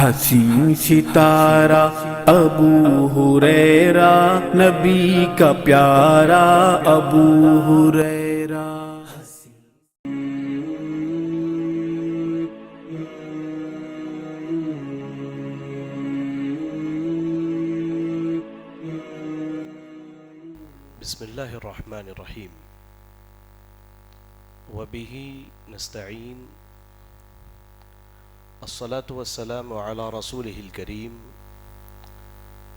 حسین ستارہ ابو ہریرہ، نبی کا پیارا ابو ہریرہ۔ بسم اللہ الرحمن الرحیم وبہ نستعین الصلاة والسلام علی رسولہ الکریم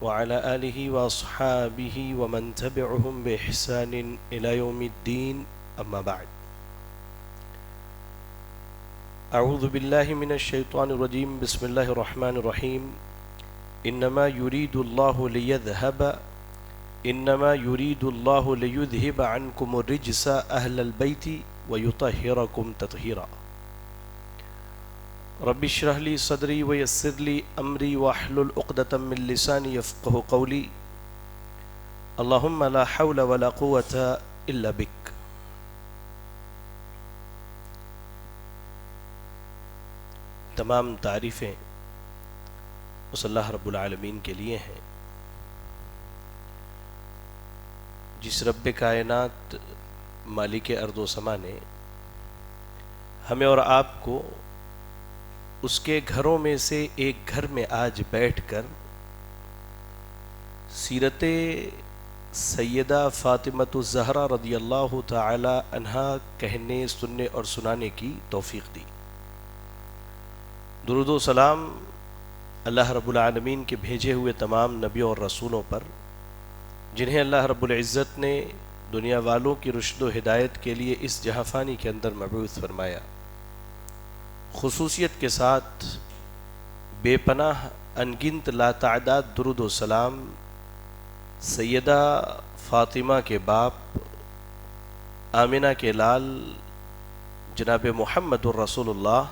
وعلی آلہ واصحابہ ومن تبعہم بإحسان الی یوم الدین، اما بعد۔ اعوذ باللہ من الشیطان الرجیم، بسم اللہ الرحمن الرحیم۔ انما یرید اللہ لیذہب عنکم الرجس اہل البیت ویطہرکم تطہیرا۔ رب اشرح لی صدری ویسر لی امری واحلل عقدۃ من لسانی یفقہوا قولی۔ اللہم لا حول ولا قوۃ الا بک۔ تمام تعریفیں اس اللہ رب العالمین کے لیے ہیں جس رب کائنات مالک ارض و سما نے ہمیں اور آپ کو اس کے گھروں میں سے ایک گھر میں آج بیٹھ کر سیرت سیدہ فاطمۃ الزہرا رضی اللہ تعالی عنہا کہنے، سننے اور سنانے کی توفیق دی۔ درود و سلام اللہ رب العالمین کے بھیجے ہوئے تمام نبیوں اور رسولوں پر، جنہیں اللہ رب العزت نے دنیا والوں کی رشد و ہدایت کے لیے اس جہاں فانی کے اندر مبعوث فرمایا۔ خصوصیت کے ساتھ بے پناہ انگنت لاتعداد درود و سلام سیدہ فاطمہ کے باپ آمنہ کے لال جناب محمد الرسول اللہ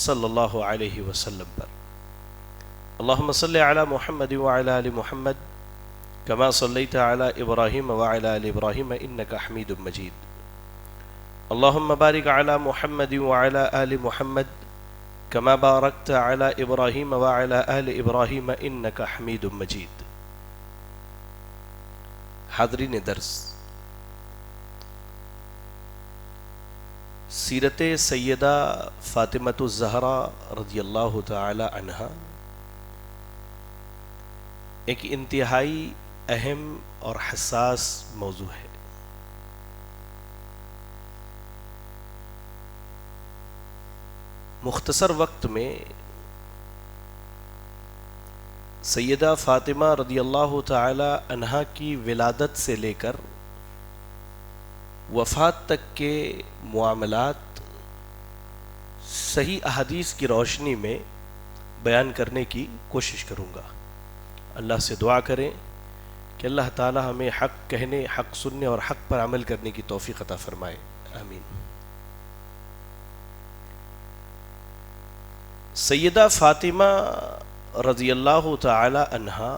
صلی اللہ علیہ وسلم پر۔ اللہم صلی علی محمد وعلی آل محمد کما صلیت علی ابراہیم وعلی آل ابراہیم انک حمید مجید۔ اللہم بارک علی محمد وعلی آل محمد کما بارکت علی ابراہیم وعلی آل ابراہیم انک حمید مجید۔ حاضرین درس، سیرت سیدہ فاطمۃ الزہرا رضی اللہ تعالی عنہا ایک انتہائی اہم اور حساس موضوع ہے۔ مختصر وقت میں سیدہ فاطمہ رضی اللہ تعالی عنہا کی ولادت سے لے کر وفات تک کے معاملات صحیح احادیث کی روشنی میں بیان کرنے کی کوشش کروں گا۔ اللہ سے دعا کریں کہ اللہ تعالی ہمیں حق کہنے، حق سننے اور حق پر عمل کرنے کی توفیق عطا فرمائے، آمین۔ سیدہ فاطمہ رضی اللہ تعالی عنہا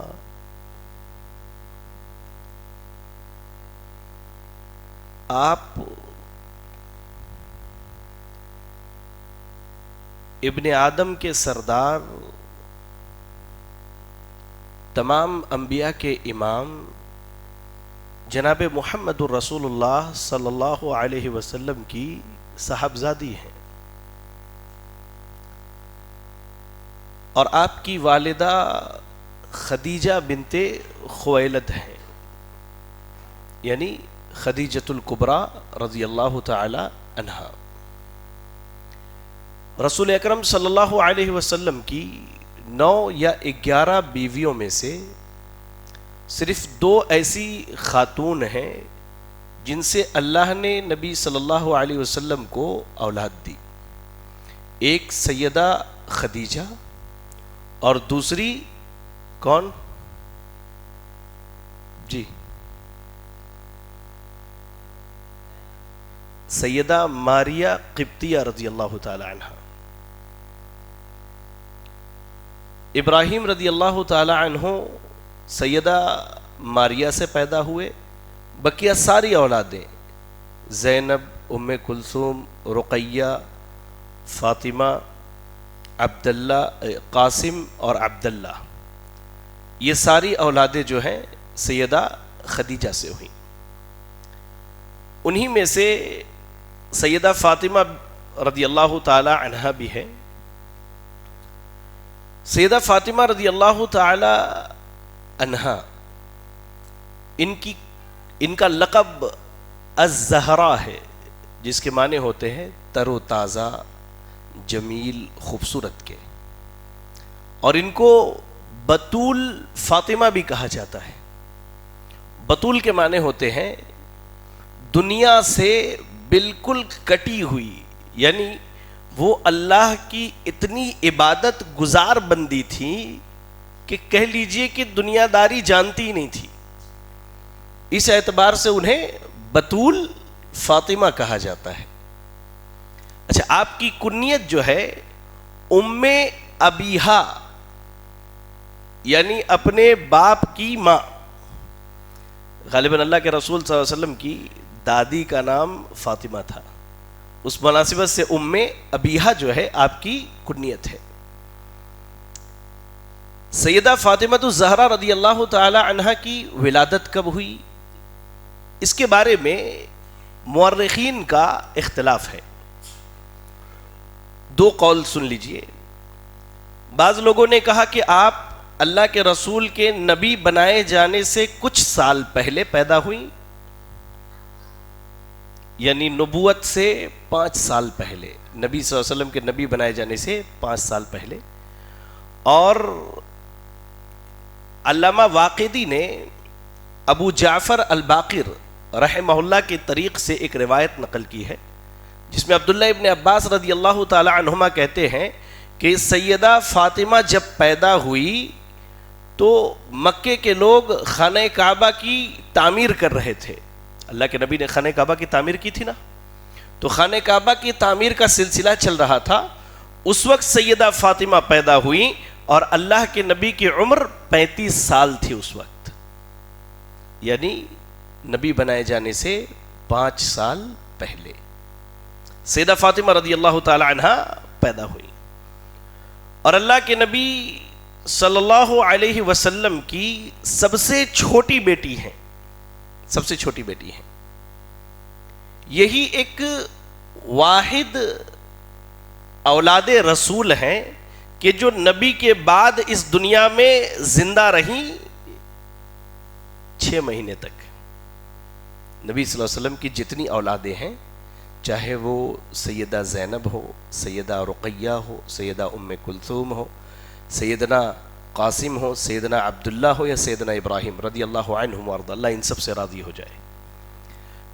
آپ ابن آدم کے سردار، تمام انبیاء کے امام جناب محمد الرسول اللہ صلی اللہ علیہ وسلم کی صاحبزادی ہیں، اور آپ کی والدہ خدیجہ بنت خویلد ہیں، یعنی خدیجۃ الکبریٰ رضی اللہ تعالی عنہا۔ رسول اکرم صلی اللہ علیہ وسلم کی 9 یا 11 بیویوں میں سے صرف 2 ایسی خاتون ہیں جن سے اللہ نے نبی صلی اللہ علیہ وسلم کو اولاد دی۔ ایک سیدہ خدیجہ اور دوسری کون؟ جی، سیدہ ماریہ قبطیہ رضی اللہ تعالی عنہ۔ ابراہیم رضی اللہ تعالی عنہ سیدہ ماریہ سے پیدا ہوئے، بقیہ ساری اولادیں زینب، ام کلثوم، رقیہ، فاطمہ، عبداللہ، قاسم اور عبداللہ، یہ ساری اولادیں جو ہیں سیدہ خدیجہ سے ہوئیں. انہی میں سے سیدہ فاطمہ رضی اللہ تعالی عنہا بھی ہے. سیدہ فاطمہ رضی اللہ تعالی عنہا، ان کا لقب الزہرا ہے، جس کے معنی ہوتے ہیں تر و تازہ، جمیل، خوبصورت کے. اور ان کو بطول فاطمہ بھی کہا جاتا ہے. بطول کے معنی ہوتے ہیں دنیا سے بالکل کٹی ہوئی، یعنی وہ اللہ کی اتنی عبادت گزار بندی تھی کہ کہہ لیجئے کہ دنیا داری جانتی ہی نہیں تھی. اس اعتبار سے انہیں بطول فاطمہ کہا جاتا ہے. اچھا، آپ کی کنیت جو ہے ام ابیہا، یعنی اپنے باپ کی ماں. غالباً اللہ کے رسول صلی اللہ علیہ وسلم کی دادی کا نام فاطمہ تھا، اس مناسبت سے ام ابیہا جو ہے آپ کی کنیت ہے. سیدہ فاطمہ الزہرا رضی اللہ تعالی عنہا کی ولادت کب ہوئی، اس کے بارے میں مورخین کا اختلاف ہے. دو قول سن لیجئے. بعض لوگوں نے کہا کہ آپ اللہ کے رسول کے نبی بنائے جانے سے کچھ سال پہلے پیدا ہوئی، یعنی نبوت سے 5 سال پہلے، نبی صلی اللہ علیہ وسلم کے نبی بنائے جانے سے 5 سال پہلے. اور علامہ واقدی نے ابو جعفر الباقر رحمہ اللہ کے طریق سے ایک روایت نقل کی ہے، جس میں عبداللہ ابن عباس رضی اللہ تعالی عنہما کہتے ہیں کہ سیدہ فاطمہ جب پیدا ہوئی تو مکے کے لوگ خانہ کعبہ کی تعمیر کر رہے تھے. اللہ کے نبی نے خانہ کعبہ کی تعمیر کی تھی نا، تو خانہ کعبہ کی تعمیر کا سلسلہ چل رہا تھا. اس وقت سیدہ فاطمہ پیدا ہوئی اور اللہ کے نبی کی عمر 35 سال تھی اس وقت، یعنی نبی بنائے جانے سے 5 سال پہلے سیدہ فاطمہ رضی اللہ تعالی عنہا پیدا ہوئی. اور اللہ کے نبی صلی اللہ علیہ وسلم کی سب سے چھوٹی بیٹی ہیں، سب سے چھوٹی بیٹی ہیں. یہی ایک واحد اولاد رسول ہیں کہ جو نبی کے بعد اس دنیا میں زندہ رہیں 6 مہینے تک. نبی صلی اللہ علیہ وسلم کی جتنی اولادیں ہیں، چاہے وہ سیدہ زینب ہو، سیدہ رقیہ ہو، سیدہ ام کلثوم ہو، سیدنا قاسم ہو، سیدنا عبداللہ ہو، یا سیدنا ابراہیم رضی اللہ عنہم وارض، اللہ ان سب سے راضی ہو جائے،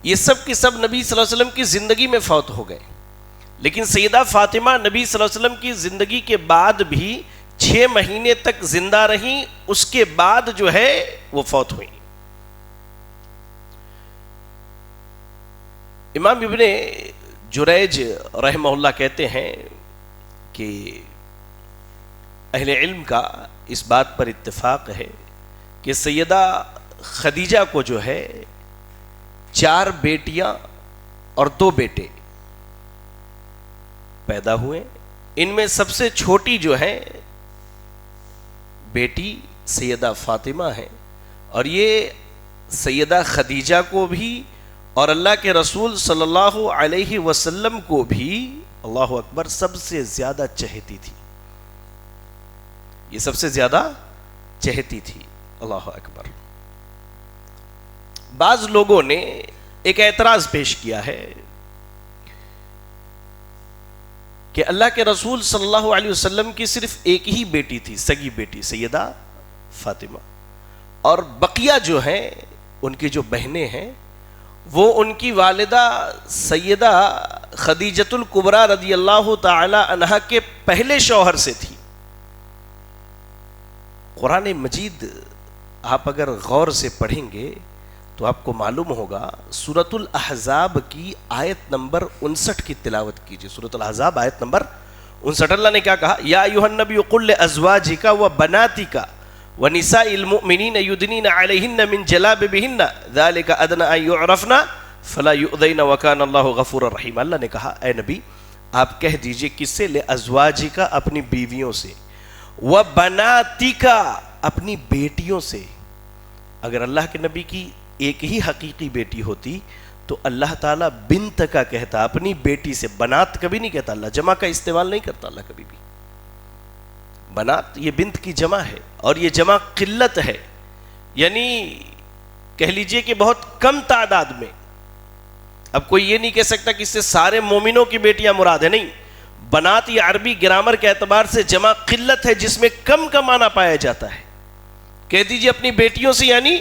یہ سب کی سب نبی صلی اللہ علیہ وسلم کی زندگی میں فوت ہو گئے. لیکن سیدہ فاطمہ نبی صلی اللہ علیہ وسلم کی زندگی کے بعد بھی 6 مہینے تک زندہ رہیں، اس کے بعد جو ہے وہ فوت ہوئیں. امام ابن جریج رحمہ اللہ کہتے ہیں کہ اہل علم کا اس بات پر اتفاق ہے کہ سیدہ خدیجہ کو جو ہے 4 بیٹیاں اور 2 بیٹے پیدا ہوئے. ان میں سب سے چھوٹی جو ہے بیٹی سیدہ فاطمہ ہے، اور یہ سیدہ خدیجہ کو بھی اور اللہ کے رسول صلی اللہ علیہ وسلم کو بھی، اللہ اکبر، سب سے زیادہ چہتی تھی. یہ سب سے زیادہ چہتی تھی، اللہ اکبر. بعض لوگوں نے ایک اعتراض پیش کیا ہے کہ اللہ کے رسول صلی اللہ علیہ وسلم کی صرف ایک ہی بیٹی تھی، سگی بیٹی سیدہ فاطمہ، اور بقیہ جو ہیں ان کی جو بہنیں ہیں وہ ان کی والدہ سیدہ خدیجۃ الکبریٰ رضی اللہ تعالی عنہا کے پہلے شوہر سے تھی. قرآن مجید آپ اگر غور سے پڑھیں گے تو آپ کو معلوم ہوگا، سورۃ الاحزاب کی آیت نمبر 59 کی تلاوت کیجئے. سورۃ الاحزاب آیت نمبر 59، اللہ نے کیا کہا؟ یا ایھا النبی قل لازواجک وبناتک ونساء المؤمنین یدنین علیہن من جلابیبہن ذلک ادنی ان یعرفن فلا یؤذین وکان اللہ غفورا رحیما. اللہ نے کہا اے نبی آپ کہہ دیجئے کس سے؟ لِأَزْوَاجِكَ اپنی بیویوں سے، وَبَنَاتِكَ اپنی بیٹیوں سے۔ اگر اللہ کے نبی کی ایک ہی حقیقی بیٹی ہوتی تو اللہ تعالیٰ بنت کا کہتا، اپنی بیٹی سے۔ بنات کبھی نہیں کہتا اللہ، جمع کا استعمال نہیں کرتا اللہ کبھی بھی۔ بنات یہ بنت کی جمع ہے، اور یہ جمع قلت ہے، یعنی کہہ لیجئے کہ بہت کم تعداد میں۔ اب کوئی یہ نہیں کہہ سکتا کہ اس سے سارے مومنوں کی بیٹیاں مراد ہیں، نہیں۔ بنات یہ عربی گرامر کے اعتبار سے جمع قلت ہے، جس میں کم کا معنی پایا جاتا ہے۔ کہہ دیجئے اپنی بیٹیوں سے، یعنی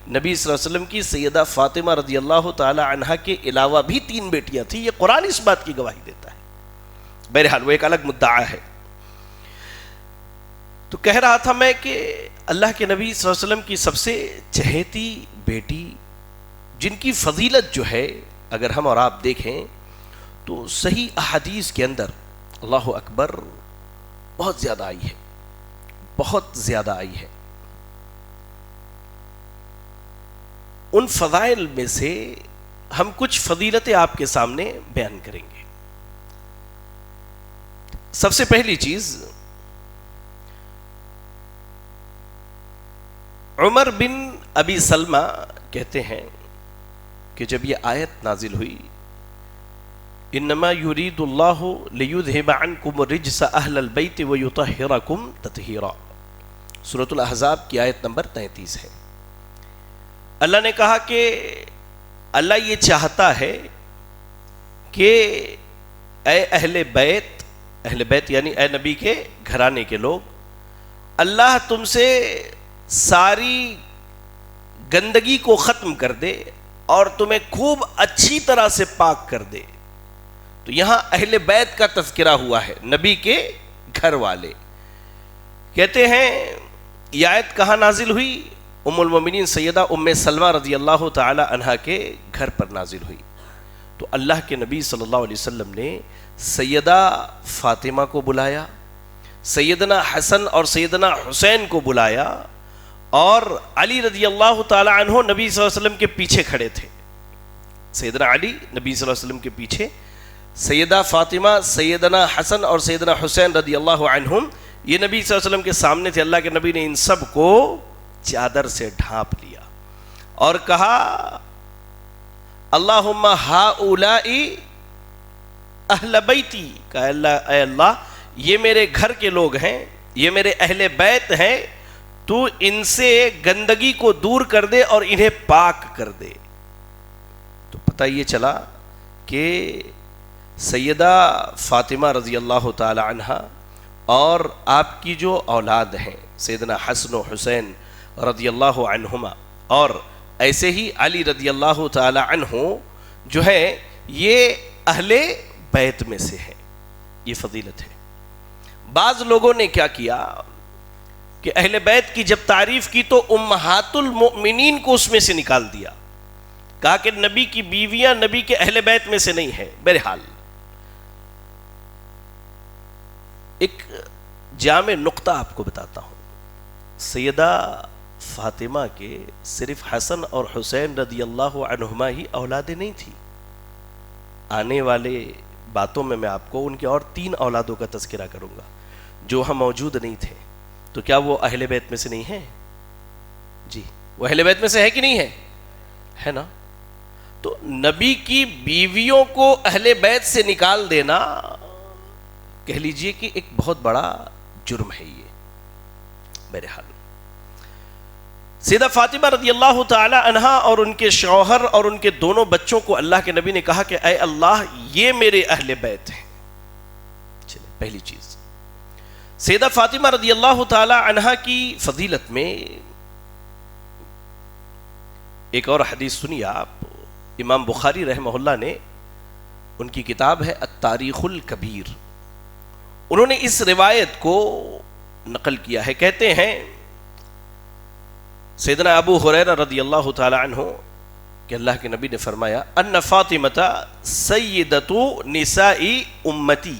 نبی صلی اللہ علیہ وسلم کی سیدہ فاطمہ رضی اللہ تعالی عنہا کے علاوہ بھی 3 بیٹیاں تھیں۔ یہ قرآن اس بات کی گواہی دیتا ہے۔ بہرحال وہ ایک الگ مدعا ہے۔ تو کہہ رہا تھا میں کہ اللہ کے نبی صلی اللہ علیہ وسلم کی سب سے چہیتی بیٹی، جن کی فضیلت جو ہے اگر ہم اور آپ دیکھیں تو صحیح احادیث کے اندر اللہ اکبر بہت زیادہ آئی ہے، بہت زیادہ آئی ہے۔ ان فضائل میں سے ہم کچھ فضیلتیں آپ کے سامنے بیان کریں گے۔ سب سے پہلی چیز، عمر بن ابی سلمہ کہتے ہیں کہ جب یہ آیت نازل ہوئی، انما یرید اللہ لیذھب عنکم الرجس اہل البیت ویطہرکم تطہیرا، سورۃ الاحزاب کی آیت نمبر 33 ہے۔ اللہ نے کہا کہ اللہ یہ چاہتا ہے کہ اے اہل بیت یعنی اے نبی کے گھرانے کے لوگ، اللہ تم سے ساری گندگی کو ختم کر دے اور تمہیں خوب اچھی طرح سے پاک کر دے۔ تو یہاں اہل بیت کا تذکرہ ہوا ہے، نبی کے گھر والے۔ کہتے ہیں یہ آیت کہاں نازل ہوئی؟ ام المومنین سیدہ ام سلمہ رضی اللہ تعالی عنہا کے گھر پر نازل ہوئی۔ تو اللہ کے نبی صلی اللہ علیہ وسلم نے سیدہ فاطمہ کو بلایا، سیدنا حسن اور سیدنا حسین کو بلایا، اور علی رضی اللہ تعالی عنہ نبی صلی اللہ علیہ وسلم کے پیچھے کھڑے تھے۔ سیدنا علی نبی صلی اللہ علیہ وسلم کے پیچھے، سیدہ فاطمہ، سیدنا حسن اور سیدنا حسین رضی اللہ عنہم یہ نبی صلی اللہ علیہ وسلم کے سامنے تھے۔ اللہ کے نبی نے ان سب کو چادر سے ڈھانپ لیا اور کہا اللہم ہؤلاء اہل بیتی، کہ اے اللہ یہ میرے گھر کے لوگ ہیں، یہ میرے اہل بیت ہیں، تو ان سے گندگی کو دور کر دے اور انہیں پاک کر دے۔ تو پتہ یہ چلا کہ سیدہ فاطمہ رضی اللہ تعالی عنہا اور آپ کی جو اولاد ہیں سیدنا حسن و حسین رضی اللہ عنہما، اور ایسے ہی علی رضی اللہ تعالی عنہ جو ہے، یہ اہل بیت میں سے ہے۔ یہ فضیلت ہے۔ بعض لوگوں نے کیا کیا کہ اہل بیت کی جب تعریف کی تو امہات المؤمنین کو اس میں سے نکال دیا، کہا کہ نبی کی بیویاں نبی کے اہل بیت میں سے نہیں ہیں۔ بہرحال ایک جامع نقطہ آپ کو بتاتا ہوں، سیدہ فاطمہ کے صرف حسن اور حسین رضی اللہ عنہما ہی اولادیں نہیں تھی۔ آنے والے باتوں میں آپ کو ان کے اور 3 اولادوں کا تذکرہ کروں گا جو ہم موجود نہیں تھے۔ تو کیا وہ اہل بیت میں سے نہیں ہیں؟ جی وہ اہل بیت میں سے ہے کہ نہیں ہے؟ ہے نا؟ تو نبی کی بیویوں کو اہل بیت سے نکال دینا کہہ لیجئے کہ ایک بہت بڑا جرم ہے یہ۔ بہرحال سیدہ فاطمہ رضی اللہ تعالی عنہا اور ان کے شوہر اور ان کے دونوں بچوں کو اللہ کے نبی نے کہا کہ اے اللہ یہ میرے اہل بیت ہیں۔ چلے پہلی چیز، سیدہ فاطمہ رضی اللہ تعالی عنہا کی فضیلت میں ایک اور حدیث سنیے آپ۔ امام بخاری رحمہ اللہ نے، ان کی کتاب ہے التاریخ الکبیر، انہوں نے اس روایت کو نقل کیا ہے۔ کہتے ہیں سیدنا ابو ہریرہ رضی اللہ تعالی عنہ کہ اللہ کے نبی نے فرمایا ان فاطمہ سیدۃ نساء امتی،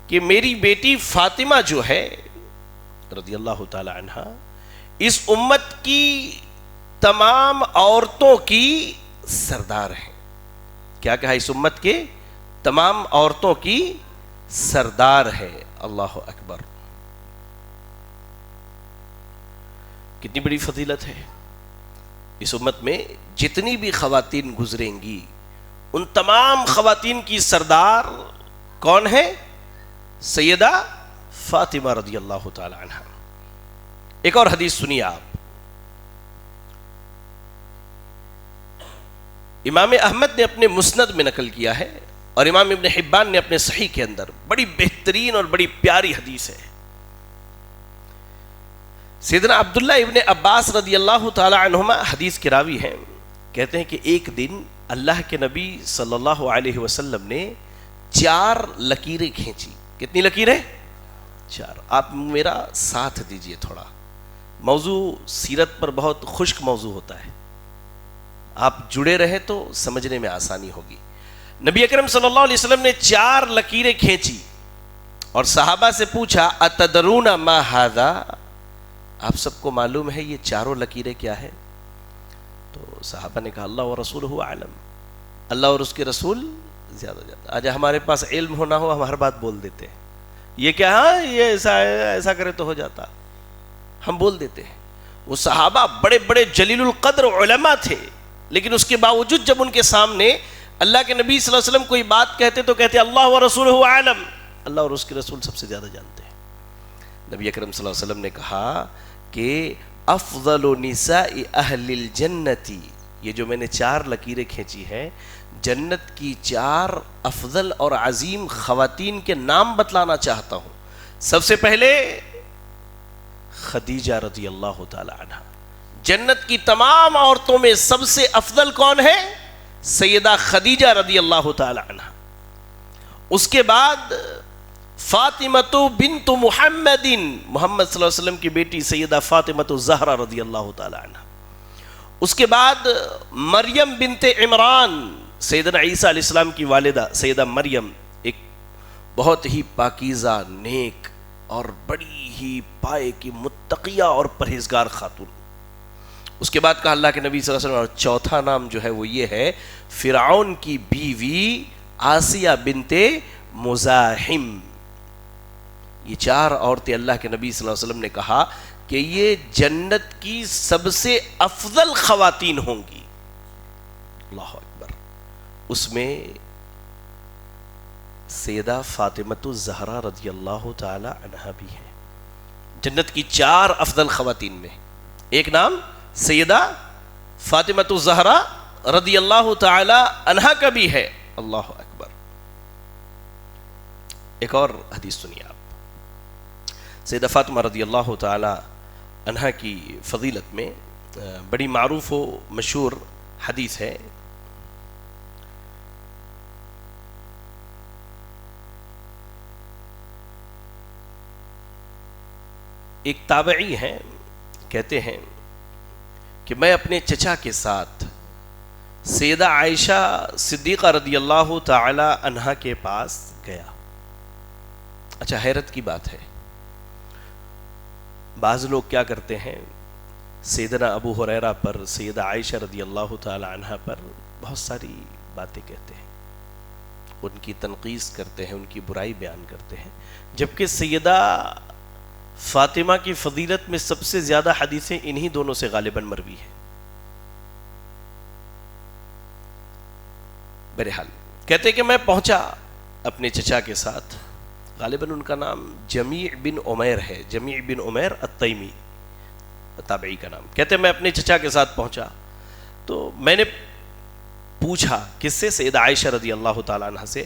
کہ میری بیٹی فاطمہ جو ہے رضی اللہ تعالی عنہ اس امت کی تمام عورتوں کی سردار ہیں۔ کیا کہا؟ اس امت کے تمام عورتوں کی سردار ہے. اللہ اکبر. کتنی بڑی فضیلت ہے. اس امت میں جتنی بھی خواتین گزریں گی ان تمام خواتین کی سردار کون ہے؟ سیدہ فاطمہ رضی اللہ تعالی عنہ. ایک اور حدیث سنیے آپ. امام احمد نے اپنے مسند میں نقل کیا ہے اور امام ابن حبان نے اپنے صحیح کے اندر. بڑی بہترین اور بڑی پیاری حدیث ہے. سیدنا عبداللہ ابن عباس رضی اللہ تعالی عنہما حدیث کے راوی ہیں. کہتے ہیں کہ ایک دن اللہ کے نبی صلی اللہ علیہ وسلم نے 4 لکیریں کھینچی. کتنی لکیریں؟ 4. آپ میرا ساتھ دیجئے تھوڑا. موضوع سیرت پر بہت خشک موضوع ہوتا ہے. آپ جڑے رہے تو سمجھنے میں آسانی ہوگی. نبی اکرم صلی اللہ علیہ وسلم نے 4 لکیریں کھینچی اور صحابہ سے پوچھا اتدرون ما ھذا؟ آپ سب کو معلوم ہے یہ 4 لکیریں کیا ہے؟ تو صحابہ نے کہا اللہ و رسولہ اعلم. اللہ اور اس کے رسول زیادہ جانتا. آج ہمارے پاس علم ہو نہ ہو ہم ہر بات بول دیتے ہیں. یہ کیا؟ ہاں یہ ایسا کرے تو ہو جاتا. ہم بول دیتے ہیں. وہ صحابہ بڑے بڑے جلیل القدر علماء تھے لیکن اس کے باوجود جب ان کے سامنے اللہ کے نبی صلی اللہ علیہ وسلم کوئی بات کہتے تو کہتے اللہ و رسولہ اعلم. اللہ اور اس کے رسول سب سے زیادہ جانتے ہیں. نبی اکرم صلی اللہ علیہ وسلم نے کہا کہ افضل نساء اہل الجنتی، یہ جو میں نے 4 لکیریں کھینچی ہیں جنت کی 4 افضل اور عظیم خواتین کے نام بتلانا چاہتا ہوں. سب سے پہلے خدیجہ رضی اللہ تعالی عنہ. جنت کی تمام عورتوں میں سب سے افضل کون ہے؟ سیدہ خدیجہ رضی اللہ تعالی عنہ. اس کے بعد فاطمۃ بنت محمد، محمد صلی اللہ علیہ وسلم کی بیٹی سیدہ فاطمۃ الزہرا رضی اللہ تعالی عنہ. اس کے بعد مریم بنت عمران، سیدنا عیسیٰ علیہ السلام کی والدہ سیدہ مریم، ایک بہت ہی پاکیزہ، نیک اور بڑی ہی پائے کی متقیہ اور پرہیزگار خاتون. اس کے بعد کہا اللہ کے نبی صلی اللہ علیہ وسلم. اور چوتھا نام جو ہے وہ یہ ہے فرعون کی بیوی آسیہ بنت مزاحم. یہ 4 عورتیں اللہ کے نبی صلی اللہ علیہ وسلم نے کہا کہ یہ جنت کی سب سے افضل خواتین ہوں گی. اللہ اکبر. اس میں سیدہ فاطمۃ الزہرا رضی اللہ تعالی عنہا بھی ہے. جنت کی 4 افضل خواتین میں ایک نام سیدہ فاطمۃ الزہرا رضی اللہ تعالی عنہا کا بھی ہے. اللہ اکبر. ایک اور حدیث سنیے آپ. سیدہ فاطمہ رضی اللہ تعالی عنہا کی فضیلت میں بڑی معروف و مشہور حدیث ہے. ایک تابعی ہیں کہتے ہیں کہ میں اپنے چچا کے ساتھ سیدہ عائشہ صدیقہ رضی اللہ تعالی عنہا کے پاس گیا. اچھا حیرت کی بات ہے بعض لوگ کیا کرتے ہیں سیدنا ابو ہریرہ پر، سیدہ عائشہ رضی اللہ تعالی عنہا پر بہت ساری باتیں کہتے ہیں، ان کی تنقیص کرتے ہیں، ان کی برائی بیان کرتے ہیں، جبکہ سیدہ فاطمہ کی فضیلت میں سب سے زیادہ حدیثیں انہی دونوں سے غالباً مروی ہیں. بہرحال کہتے کہ میں پہنچا اپنے چچا کے ساتھ، غالباً ان کا نام جمیع بن عمیر ہے، جمیع بن عمیر التیمی تابعی کا نام. کہتے میں اپنے چچا کے ساتھ پہنچا تو میں نے پوچھا کس سے؟ سیدہ عائشہ رضی اللہ تعالی عنہ سے.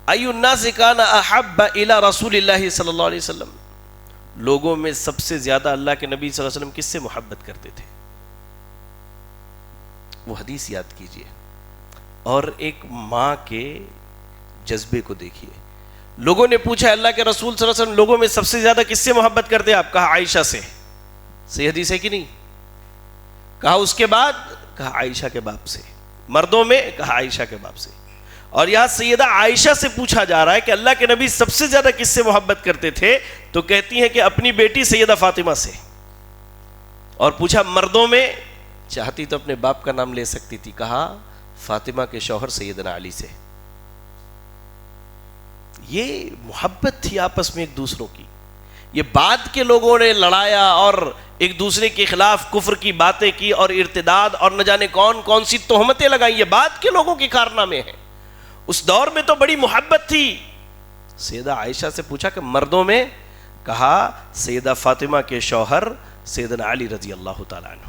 ای الناس کان احب الی رسول اللہ صلی اللہ علیہ وسلم، لوگوں میں سب سے زیادہ اللہ کے نبی صلی اللہ علیہ وسلم کس سے محبت کرتے تھے؟ وہ حدیث یاد کیجئے اور ایک ماں کے جذبے کو دیکھیے. لوگوں نے پوچھا اللہ کے رسول صلی اللہ علیہ وسلم لوگوں میں سب سے زیادہ کس سے محبت کرتے ہیں آپ؟ کہا عائشہ سے. صحیح حدیث ہے کہ نہیں؟ کہا اس کے بعد؟ کہا عائشہ کے باپ سے. مردوں میں؟ کہا عائشہ کے باپ سے. اور یہاں سیدہ عائشہ سے پوچھا جا رہا ہے کہ اللہ کے نبی سب سے زیادہ کس سے محبت کرتے تھے؟ تو کہتی ہیں کہ اپنی بیٹی سیدہ فاطمہ سے. اور پوچھا مردوں میں؟ چاہتی تو اپنے باپ کا نام لے سکتی تھی، کہا فاطمہ کے شوہر سیدنا علی سے. یہ محبت تھی آپس میں ایک دوسروں کی. یہ بعد کے لوگوں نے لڑایا اور ایک دوسرے کے خلاف کفر کی باتیں کی اور ارتداد اور نہ جانے کون کون سی تہمتیں لگائیں، یہ بعد کے لوگوں کے کارنامے ہیں. اس دور میں تو بڑی محبت تھی. سیدہ عائشہ سے پوچھا کہ مردوں میں؟ کہا سیدہ فاطمہ کے شوہر سیدنا علی رضی اللہ تعالیٰ عنہ.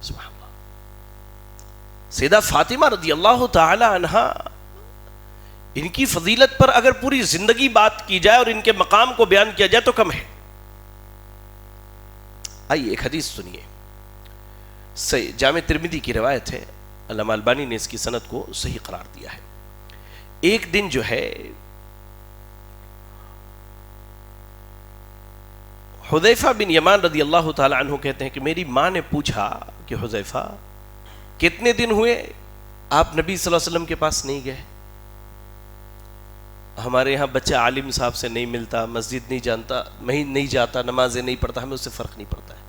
سبحان اللہ. سیدہ فاطمہ رضی اللہ تعالی عنہ، ان کی فضیلت پر اگر پوری زندگی بات کی جائے اور ان کے مقام کو بیان کیا جائے تو کم ہے. آئیے ایک حدیث سنیے. جامع ترمذی کی روایت ہے، علامہ البانی نے اس کی سند کو صحیح قرار دیا ہے. ایک دن جو ہے حذیفہ بن یمان رضی اللہ تعالی عنہ کہتے ہیں کہ میری ماں نے پوچھا کہ حذیفہ کتنے دن ہوئے آپ نبی صلی اللہ علیہ وسلم کے پاس نہیں گئے؟ ہمارے یہاں بچہ عالم صاحب سے نہیں ملتا، مسجد نہیں جانتا، نہیں جاتا، نمازیں نہیں پڑھتا، ہمیں اس سے فرق نہیں پڑتا ہے.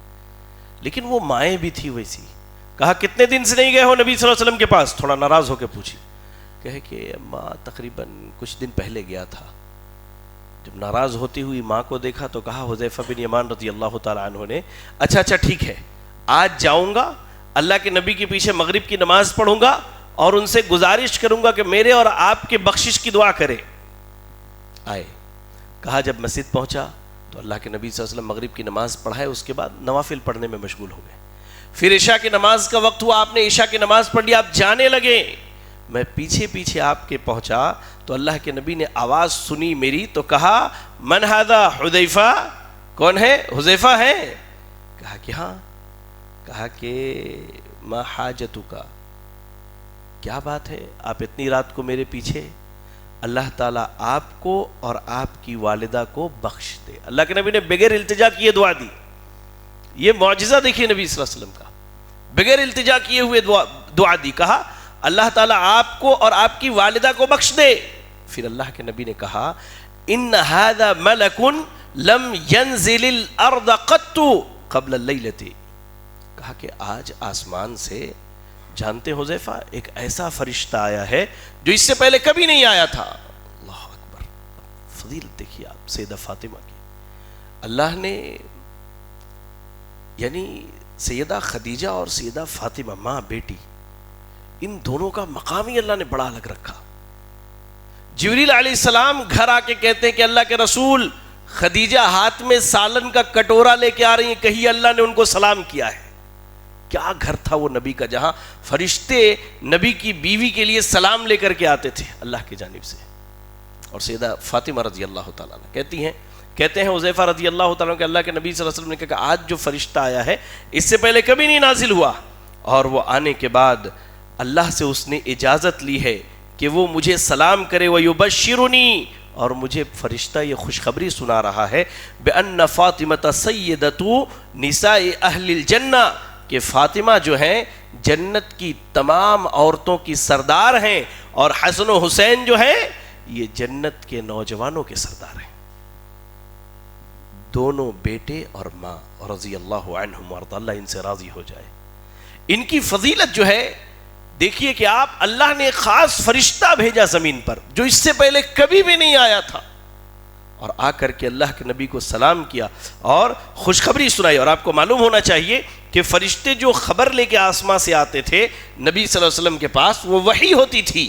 لیکن وہ مائیں بھی تھی ویسی. کہا کتنے دن سے نہیں گئے ہو نبی صلی اللہ علیہ وسلم کے پاس؟ تھوڑا ناراض ہو کے پوچھی. کہے کہ ماں تقریباً کچھ دن پہلے گیا تھا. جب ناراض ہوتی ہوئی ماں کو دیکھا تو کہا حذیفہ بن یمان رضی اللہ تعالیٰ عنہ نے اچھا ٹھیک ہے، آج جاؤں گا، اللہ کے نبی کے پیچھے مغرب کی نماز پڑھوں گا اور ان سے گزارش کروں گا کہ میرے اور آپ کے بخشش کی دعا کرے. آئے. کہا جب مسجد پہنچا تو اللہ کے نبی صلی اللہ علیہ وسلم مغرب کی نماز پڑھائے، اس کے بعد نوافل پڑھنے میں مشغول ہو گئے. پھر عشاء کی نماز کا وقت ہوا، آپ نے عشاء کی نماز پڑھ لی، آپ جانے لگے. میں پیچھے آپ کے پہنچا تو اللہ کے نبی نے آواز سنی میری تو کہا من ھذا حذیفہ، کون ہے؟ حذیفہ ہے؟ کہا کہ ہاں. کہا کہ ما حاجتک، کیا بات ہے آپ اتنی رات کو میرے پیچھے؟ اللہ تعالیٰ آپ کو اور آپ کی والدہ کو بخش دے. اللہ کے نبی نے بغیر التجا کیے دعا دی. یہ معجزہ دیکھیے نبی صلی اللہ علیہ وسلم کا، بغیر التجا کیے ہوئے دعا دی. کہا اللہ تعالیٰ آپ کو اور آپ کی والدہ کو بخش دے. پھر اللہ کے نبی نے کہا ان ھذا ملک لم ينزل الارض قط قبل اللیلۃ. کہا کہ آج آسمان سے، جانتے حذیفہ، ایک ایسا فرشتہ آیا ہے جو اس سے پہلے کبھی نہیں آیا تھا. اللہ اکبر. فضیلت دیکھیے آپ سیدہ فاطمہ کی. اللہ نے یعنی سیدہ خدیجہ اور سیدہ فاطمہ، ماں بیٹی، ان دونوں کا مقام ہی اللہ نے بڑا الگ رکھا. جبریل علیہ السلام گھر آ کے کہتے ہیں کہ اللہ کے رسول خدیجہ ہاتھ میں سالن کا کٹورا لے کے آ رہی ہیں، کہیں اللہ نے ان کو سلام کیا ہے. کیا گھر تھا وہ نبی کا جہاں فرشتے نبی کی بیوی کے لیے سلام لے کر کے آتے تھے اللہ کی جانب سے. اور سیدہ فاطمہ رضی اللہ تعالیٰ عنہ کہتے ہیں حذیفہ رضی اللہ تعالیٰ عنہ کہ اللہ کے نبی صلی اللہ علیہ وسلم نے کہا آج جو فرشتہ آیا ہے اس سے پہلے کبھی نہیں نازل ہوا، اور وہ آنے کے بعد اللہ سے اس نے اجازت لی ہے کہ وہ مجھے سلام کرے. وَيُبَشِّرُنِي، اور مجھے فرشتہ یہ خوشخبری سنا رہا ہے بِأَنَّ فَاطِمَةَ سَيِّدَةُ نِسَاءِ أَهْلِ الْجَنَّةِ، کہ فاطمہ جو ہیں جنت کی تمام عورتوں کی سردار ہیں، اور حسن و حسین جو ہیں یہ جنت کے نوجوانوں کے سردار ہیں. دونوں بیٹے اور ماں رضی اللہ عنہم وارض، اللہ ان سے راضی ہو جائے. ان کی فضیلت جو ہے دیکھیے کہ آپ، اللہ نے خاص فرشتہ بھیجا زمین پر جو اس سے پہلے کبھی بھی نہیں آیا تھا، اور آ کر کے اللہ کے نبی کو سلام کیا اور خوشخبری سنائی. اور آپ کو معلوم ہونا چاہیے کہ فرشتے جو خبر لے کے آسمان سے آتے تھے نبی صلی اللہ علیہ وسلم کے پاس، وہ وحی ہوتی تھی،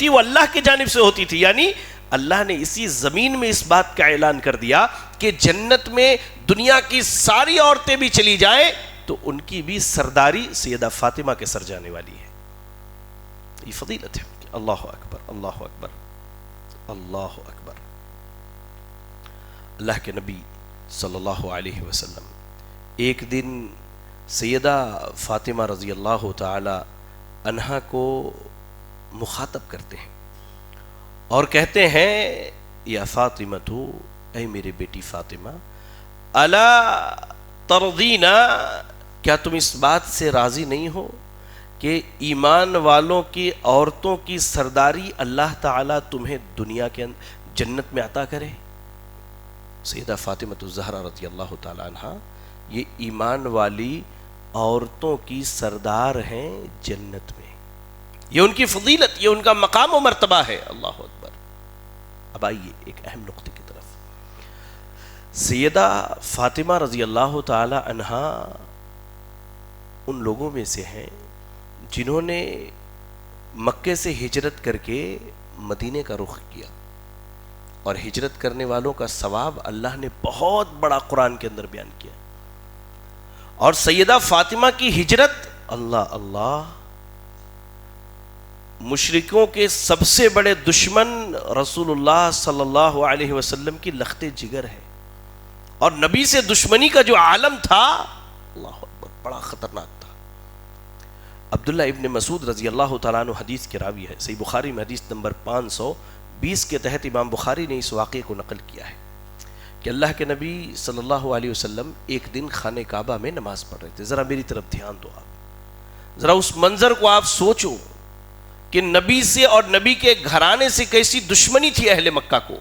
وہ اللہ کی جانب سے ہوتی تھی. یعنی اللہ نے اسی زمین میں اس بات کا اعلان کر دیا کہ جنت میں دنیا کی ساری عورتیں بھی چلی جائیں تو ان کی بھی سرداری سیدہ فاطمہ کے سر جانے والی ہے. یہ فضیلت ہے. اللہ اکبر، اللہ اکبر، اللہ اکبر. اللہ کے نبی صلی اللہ علیہ وسلم ایک دن سیدہ فاطمہ رضی اللہ تعالی عنہا کو مخاطب کرتے ہیں اور کہتے ہیں یا فاطمہ تو، اے میرے بیٹی فاطمہ، الا ترضینا، کیا تم اس بات سے راضی نہیں ہو کہ ایمان والوں کی عورتوں کی سرداری اللہ تعالیٰ تمہیں دنیا کے جنت میں عطا کرے. سیدہ فاطمہ الزہرا رضی اللہ تعالیٰ عنہ یہ ایمان والی عورتوں کی سردار ہیں جنت میں. یہ ان کی فضیلت، یہ ان کا مقام و مرتبہ ہے. اللہ اکبر. اب آئیے ایک اہم نقطے کی طرف. سیدہ فاطمہ رضی اللہ تعالی عنہا ان لوگوں میں سے ہیں جنہوں نے مکے سے ہجرت کر کے مدینے کا رخ کیا, اور ہجرت کرنے والوں کا ثواب اللہ نے بہت بڑا قرآن کے اندر بیان کیا. اور سیدہ فاطمہ کی ہجرت, اللہ اللہ, مشرکوں کے سب سے بڑے دشمن رسول اللہ صلی اللہ علیہ وسلم کی لخت جگر ہے, اور نبی سے دشمنی کا جو عالم تھا, اللہ اکبر, بڑا خطرناک تھا. عبداللہ ابن مسعود رضی اللہ تعالیٰ عنہ حدیث کے راوی ہے. صحیح بخاری میں حدیث نمبر 520 کے تحت امام بخاری نے اس واقعے کو نقل کیا ہے کہ اللہ کے نبی صلی اللہ علیہ وسلم ایک دن خانہ کعبہ میں نماز پڑھ رہے تھے. ذرا میری طرف دھیان دو, آپ ذرا اس منظر کو آپ سوچو کہ نبی سے اور نبی کے گھرانے سے کیسی دشمنی تھی اہل مکہ کو.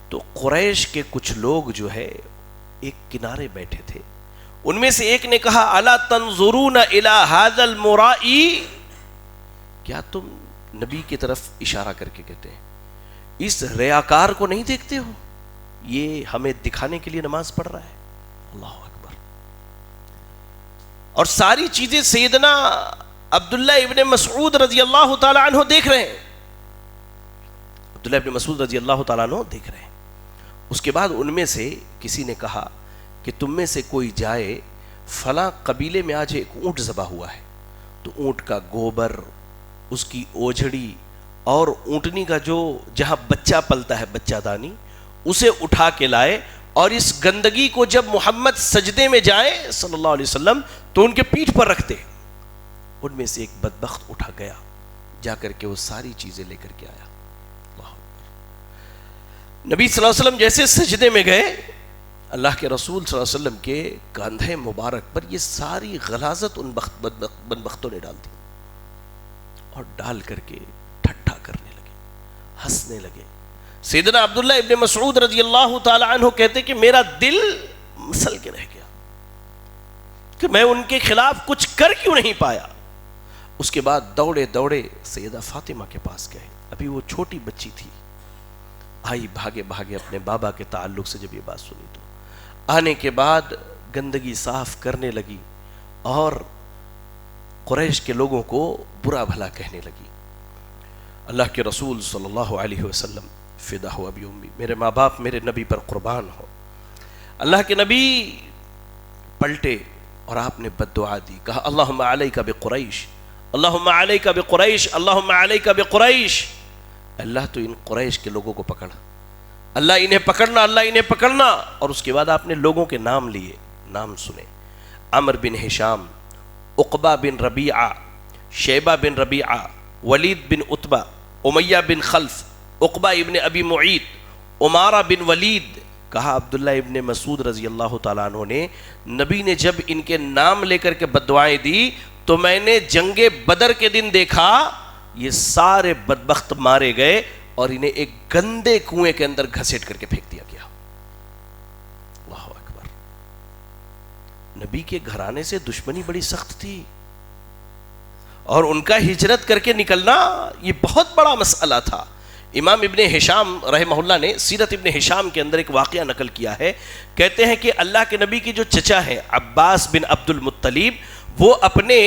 تو قریش کے کچھ لوگ جو ہے ایک کنارے بیٹھے تھے. ان میں سے ایک نے کہا الا تنظرون الی ھذا المرائی, کیا تم نبی کی طرف اشارہ کر کے کہتے ہیں اس ریاکار کو نہیں دیکھتے ہو, یہ ہمیں دکھانے کے لیے نماز پڑھ رہا ہے. اللہ اکبر. اور ساری چیزیں سیدنا عبداللہ ابن مسعود رضی اللہ تعالیٰ عنہ دیکھ رہے ہیں. عبداللہ ابن مسعود رضی اللہ تعالیٰ عنہ دیکھ رہے ہیں. اس کے بعد ان میں سے کسی نے کہا کہ تم میں سے کوئی جائے, فلاں قبیلے میں آج ایک اونٹ ذبح ہوا ہے, تو اونٹ کا گوبر, اس کی اوجھڑی اور اونٹنی کا جو جہاں بچہ پلتا ہے بچہ دانی, اسے اٹھا کے لائے, اور اس گندگی کو جب محمد سجدے میں جائیں صلی اللہ علیہ وسلم تو ان کے پیٹھ پر رکھتے. ان میں سے ایک بدبخت اٹھا گیا, جا کر کے وہ ساری چیزیں لے کر کے آیا. نبی صلی اللہ علیہ وسلم جیسے سجدے میں گئے, اللہ کے رسول صلی اللہ علیہ وسلم کے کاندھے مبارک پر یہ ساری غلاظت ان بدبختوں نے ڈال دی, اور ڈال کر کے ٹھٹھا کرنے لگے, ہنسنے لگے. سیدنا عبداللہ ابن مسعود رضی اللہ تعالی عنہ کہتے کہ میرا دل مسل کے رہ گیا کہ میں ان کے خلاف کچھ کر کیوں نہیں پایا. اس کے بعد دوڑے دوڑے سیدہ فاطمہ کے پاس گئے. ابھی وہ چھوٹی بچی تھی, آئی بھاگے بھاگے اپنے بابا کے تعلق سے جب یہ بات سنی تو آنے کے بعد گندگی صاف کرنے لگی, اور قریش کے لوگوں کو برا بھلا کہنے لگی. اللہ کے رسول صلی اللہ علیہ وسلم, فدا ہو ابی امی, میرے ماں باپ میرے نبی پر قربان ہو. اللہ کے نبی پلٹے اور آپ نے بد دعا دی, کہا اللہم علیک بقریش, اللہم علیک بقریش, اللہم علیک بقریش. اللہ تو ان قریش کے لوگوں کو پکڑ, اللہ انہیں پکڑنا, اللہ انہیں پکڑنا. اور اس کے بعد آپ نے لوگوں کے نام لیے, نام سنے, عمر بن ہشام, عقبہ بن ربیعہ, شیبہ بن ربیعہ, ولید بن عتبہ, امیہ بن خلف, عقبہ ابن ابی معیط, عمارہ بن ولید. کہا عبداللہ ابن مسعود رضی اللہ تعالیٰ عنہ نے, نبی نے جب ان کے نام لے کر کے بددعائیں دی تو میں نے جنگ بدر کے دن دیکھا یہ سارے بدبخت مارے گئے, اور انہیں ایک گندے کنویں کے اندر گھسیٹ کر کے پھینک دیا گیا. اللہ اکبر. نبی کے گھرانے سے دشمنی بڑی سخت تھی, اور ان کا ہجرت کر کے نکلنا یہ بہت بڑا مسئلہ تھا. امام ابن ہشام رحمہ اللہ نے سیرت ابن ہشام کے اندر ایک واقعہ نقل کیا ہے. کہتے ہیں کہ اللہ کے نبی کی جو چچا ہیں عباس بن عبد المطلب, وہ اپنے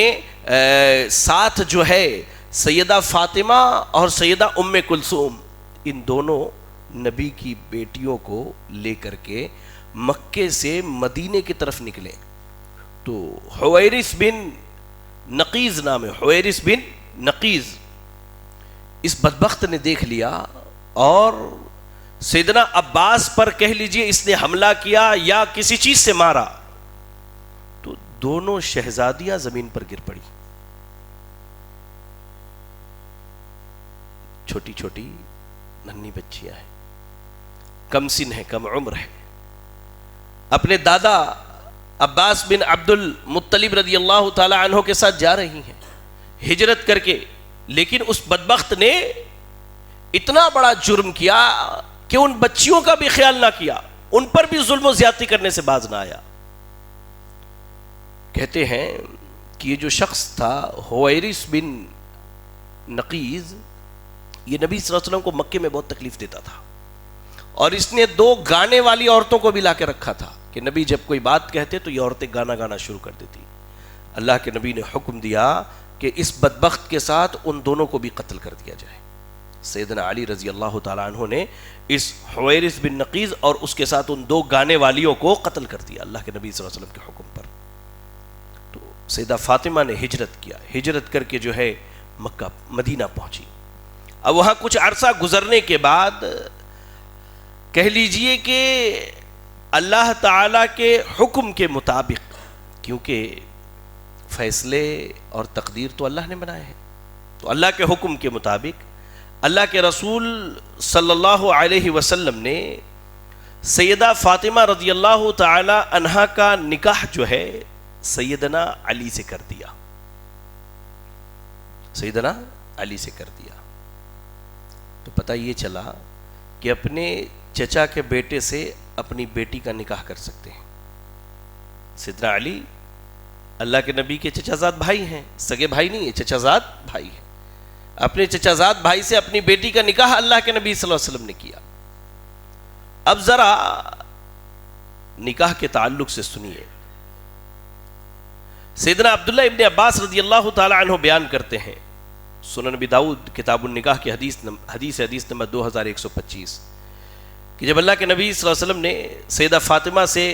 ساتھ جو ہے سیدہ فاطمہ اور سیدہ ام کلثوم, ان دونوں نبی کی بیٹیوں کو لے کر کے مکے سے مدینے کی طرف نکلے. تو حویرث بن نقیز نام ہے, حویرث بن نقیز, اس بدبخت نے دیکھ لیا اور سیدنا عباس پر کہہ لیجئے اس نے حملہ کیا یا کسی چیز سے مارا, تو دونوں شہزادیاں زمین پر گر پڑی. چھوٹی چھوٹی ننھی بچیاں ہیں, کم سن ہے, کم عمر ہے, اپنے دادا عباس بن عبد المطلب رضی اللہ تعالی عنہ کے ساتھ جا رہی ہیں ہجرت کر کے. لیکن اس بدبخت نے اتنا بڑا جرم کیا کہ ان بچیوں کا بھی خیال نہ کیا, ان پر بھی ظلم و زیادتی کرنے سے باز نہ آیا. کہتے ہیں کہ یہ جو شخص تھا حویرث بن نقیز, یہ نبی صلی اللہ علیہ وسلم کو مکے میں بہت تکلیف دیتا تھا، اور اس نے 2 گانے والی عورتوں کو بھی لا کے رکھا تھا کہ نبی جب کوئی بات کہتے تو یہ عورتیں گانا گانا شروع کر دیتی۔ اللہ کے نبی نے حکم دیا کہ اس بدبخت کے ساتھ ان دونوں کو بھی قتل کر دیا جائے۔ سیدنا علی رضی اللہ تعالیٰ عنہ نے اس حویرث بن نقیز اور اس کے ساتھ ان 2 گانے والیوں کو قتل کر دیا اللہ کے نبی صلی اللہ علیہ وسلم کے حکم پر۔ تو سیدہ فاطمہ نے ہجرت کیا، ہجرت کر کے جو ہے مکہ مدینہ پہنچی۔ اب وہاں کچھ عرصہ گزرنے کے بعد کہہ لیجئے کہ اللہ تعالیٰ کے حکم کے مطابق، کیونکہ فیصلے اور تقدیر تو اللہ نے بنائے ہیں، تو اللہ کے حکم کے مطابق اللہ کے رسول صلی اللہ علیہ وسلم نے سیدہ فاطمہ رضی اللہ تعالی عنہا کا نکاح جو ہے سیدنا علی سے کر دیا، سیدنا علی سے کر دیا۔ تو پتہ یہ چلا کہ اپنے چچا کے بیٹے سے اپنی بیٹی کا نکاح کر سکتے ہیں۔ سیدنا علی اللہ کے نبی کے چچا زاد بھائی ہیں، سگے بھائی نہیں ہیں، چچا زاد بھائی ہیں۔ اپنے چچا زاد بھائی سے اپنی بیٹی کا نکاح اللہ کے نبی صلی اللہ علیہ وسلم نے کیا۔ اب ذرا نکاح کے تعلق سے سنیے، سیدنا عبداللہ ابن عباس رضی اللہ تعالی عنہ بیان کرتے ہیں، سنن ابی داؤد کتاب النکاح کی حدیث نمبر 2125، کہ جب اللہ کے نبی صلی اللہ علیہ وسلم نے سیدہ فاطمہ سے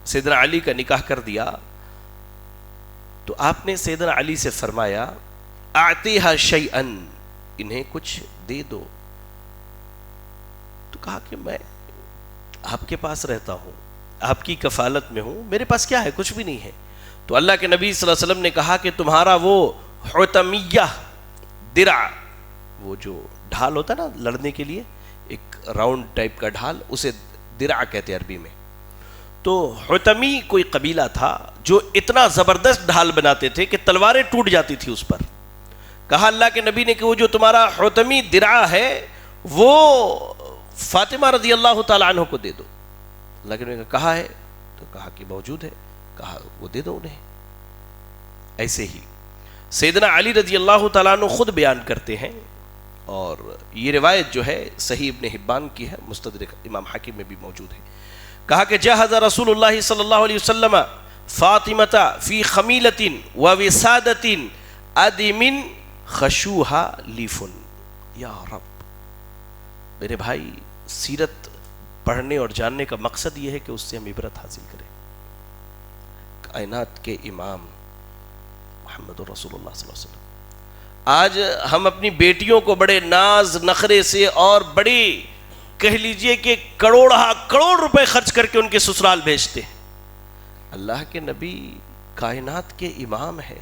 سیدنا علی کا نکاح کر دیا تو آپ نے سیدنا علی سے فرمایا اعطیہا شیئا، انہیں کچھ دے دو۔ تو کہا کہ میں آپ کے پاس رہتا ہوں، آپ کی کفالت میں ہوں، میرے پاس کیا ہے؟ کچھ بھی نہیں ہے۔ تو اللہ کے نبی صلی اللہ علیہ وسلم نے کہا کہ تمہارا وہ حتمیہ درع، وہ جو ڈھال ہوتا ہے نا لڑنے کے لیے، ایک راؤنڈ ٹائپ کا ڈھال، اسے درع کہتے ہیں عربی میں۔ تو حتمی کوئی قبیلہ تھا جو اتنا زبردست ڈھال بناتے تھے کہ تلواریں ٹوٹ جاتی تھی اس پر۔ کہا اللہ کے نبی نے کہ وہ جو تمہارا حتمی درع ہے وہ فاطمہ رضی اللہ تعالیٰ عنہ کو دے دو۔ اللہ کے نبی نے کہا ہے؟ تو کہا کہ موجود ہے۔ کہا وہ دے دو انہیں۔ ایسے ہی سیدنا علی رضی اللہ تعالیٰ عنہ خود بیان کرتے ہیں، اور یہ روایت جو ہے صحیح ابن حبان کی ہے، مستدرک امام حاکم میں بھی موجود ہے۔ کہا کہ جہز رسول اللہ صلی اللہ علیہ وسلم فاطمہ فی خمیلۃ و وسادۃ ادم خشوها لیف۔ یا رب، میرے بھائی، سیرت پڑھنے اور جاننے کا مقصد یہ ہے کہ اس سے ہم عبرت حاصل کریں۔ کائنات کے امام محمد رسول اللہ صلی اللہ علیہ وسلم، آج ہم اپنی بیٹیوں کو بڑے ناز نخرے سے اور بڑی کہہ لیجئے کہ کروڑ روپے خرچ کر کے ان کے سسرال بھیجتے ہیں۔ اللہ کے نبی کائنات کے امام ہے،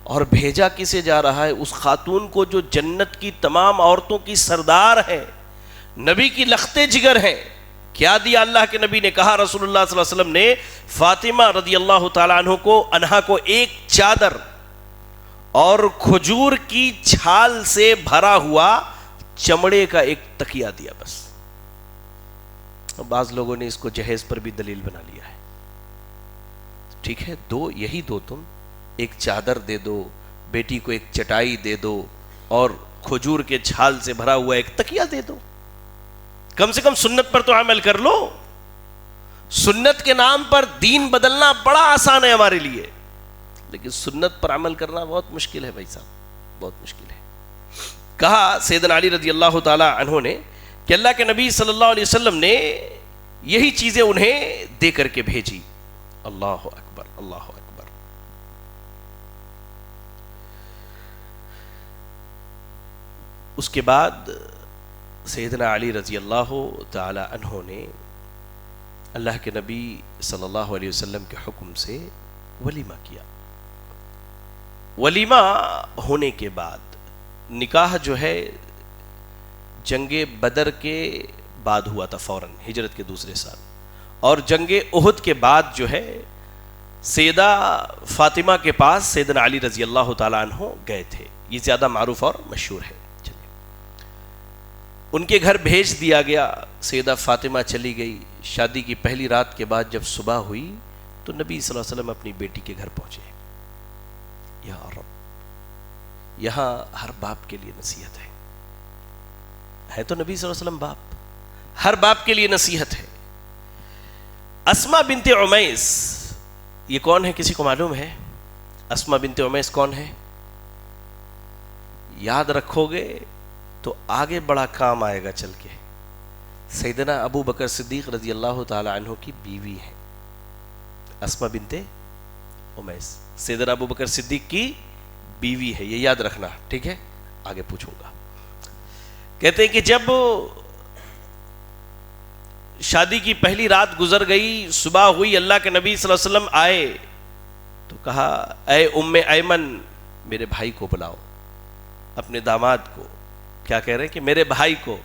اور بھیجا کسے جا رہا ہے؟ اس خاتون کو جو جنت کی تمام عورتوں کی سردار ہے، نبی کی لختے جگر ہے۔ کیا دیا اللہ کے نبی نے؟ کہا رسول اللہ صلی اللہ علیہ وسلم نے فاطمہ رضی اللہ تعالیٰ عنہا کو ایک چادر اور کھجور کی چھال سے بھرا ہوا چمڑے کا ایک تکیہ دیا بس۔ بعض لوگوں نے اس کو جہیز پر بھی دلیل بنا لیا ہے۔ ٹھیک ہے، یہی دو، تم ایک چادر دے دو، بیٹی کو ایک چٹائی دے دو، اور کھجور کے چھال سے بھرا ہوا ایک تکیہ دے دو۔ کم سے کم سنت پر تو عمل کر لو۔ سنت کے نام پر دین بدلنا بڑا آسان ہے ہمارے لیے، لیکن سنت پر عمل کرنا بہت مشکل ہے بھائی صاحب، بہت مشکل ہے۔ کہا سیدنا علی رضی اللہ تعالی عنہ نے کہ اللہ کے نبی صلی اللہ علیہ وسلم نے یہی چیزیں انہیں دے کر کے بھیجی۔ اللہ اکبر، اللہ اکبر۔ اس کے بعد سیدنا علی رضی اللہ تعالی عنہ نے اللہ کے نبی صلی اللہ علیہ وسلم کے حکم سے ولیمہ کیا۔ ولیمہ ہونے کے بعد نکاح جو ہے جنگ بدر کے بعد ہوا تھا، فوراً ہجرت کے دوسرے سال، اور جنگ احد کے بعد جو ہے سیدہ فاطمہ کے پاس سیدنا علی رضی اللہ تعالیٰ عنہ گئے تھے۔ یہ زیادہ معروف اور مشہور ہے۔ چلیے، ان کے گھر بھیج دیا گیا، سیدہ فاطمہ چلی گئی۔ شادی کی پہلی رات کے بعد جب صبح ہوئی تو نبی صلی اللہ علیہ وسلم اپنی بیٹی کے گھر پہنچے۔ یا رب، یہاں ہر باپ کے لیے نصیحت ہے، ہے تو نبی صلی اللہ علیہ وسلم باپ، ہر باپ کے لیے نصیحت ہے۔ اسما بنت عمیس یہ کون ہے، کسی کو معلوم ہے؟ اسما بنت عمیس کون ہے؟ یاد رکھو گے تو آگے بڑا کام آئے گا چل کے۔ سیدنا ابو بکر صدیق رضی اللہ تعالی عنہ کی بیوی ہے اسما بنت عمیس، سیدنا ابو بکر صدیق کی بیوی ہے، یہ یاد رکھنا، ٹھیک ہے؟ آگے پوچھوں گا۔ کہتے ہیں کہ جب شادی کی پہلی رات گزر گئی، صبح ہوئی، اللہ کے نبی صلی اللہ علیہ وسلم آئے تو کہا اے ام ایمن میرے بھائی کو بلاؤ، اپنے داماد کو۔ کیا کہہ رہے ہیں کہ میرے بھائی کو؟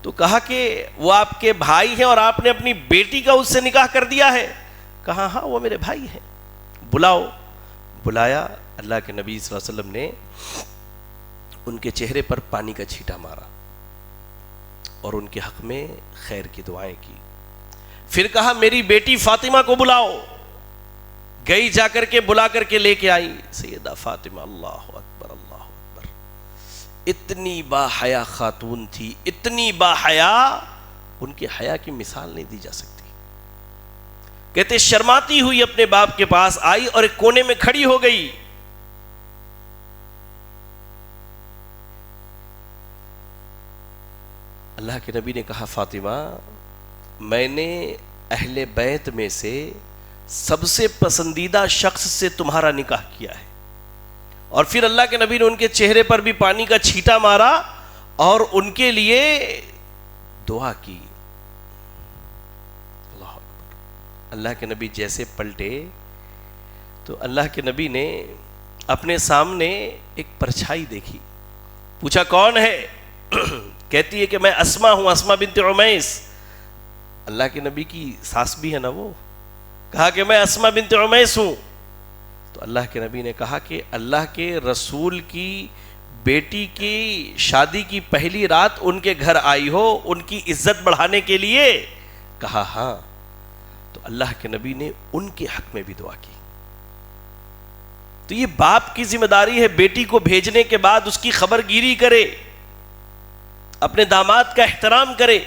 تو کہا کہ وہ آپ کے بھائی ہیں اور آپ نے اپنی بیٹی کا اس سے نکاح کر دیا ہے؟ کہا ہاں وہ میرے بھائی ہیں، بلاؤ۔ بلایا، اللہ کے نبی صلی اللہ علیہ وسلم نے ان کے چہرے پر پانی کا چھینٹا مارا اور ان کے حق میں خیر کی دعائیں کی۔ پھر کہا میری بیٹی فاطمہ کو بلاؤ، گئی، جا کر کے بلا کر کے لے کے آئی سیدہ فاطمہ۔ اللہ اکبر اللہ اکبر، اتنی با حیا خاتون تھی، اتنی با حیا، ان کے حیا کی مثال نہیں دی جا سکتی۔ کہتے شرماتی ہوئی اپنے باپ کے پاس آئی اور ایک کونے میں کھڑی ہو گئی۔ اللہ کے نبی نے کہا فاطمہ میں نے اہل بیت میں سے سب سے پسندیدہ شخص سے تمہارا نکاح کیا ہے۔ اور پھر اللہ کے نبی نے ان کے چہرے پر بھی پانی کا چھینٹا مارا اور ان کے لیے دعا کی۔ اللہ اکبر۔ اللہ کے نبی جیسے پلٹے تو اللہ کے نبی نے اپنے سامنے ایک پرچھائی دیکھی، پوچھا کون ہے؟ کہتی ہے کہ میں اسما ہوں، اسما بنت عمیس۔ اللہ کے نبی کی ساس بھی ہے نا وہ، کہا کہ میں اسما بنت عمیس ہوں۔ تو اللہ کے نبی نے کہا کہ اللہ کے رسول کی بیٹی کی شادی کی پہلی رات ان کے گھر آئی ہو ان کی عزت بڑھانے کے لیے؟ کہا ہاں۔ تو اللہ کے نبی نے ان کے حق میں بھی دعا کی۔ تو یہ باپ کی ذمہ داری ہے بیٹی کو بھیجنے کے بعد اس کی خبر گیری کرے، اپنے داماد کا احترام کرے۔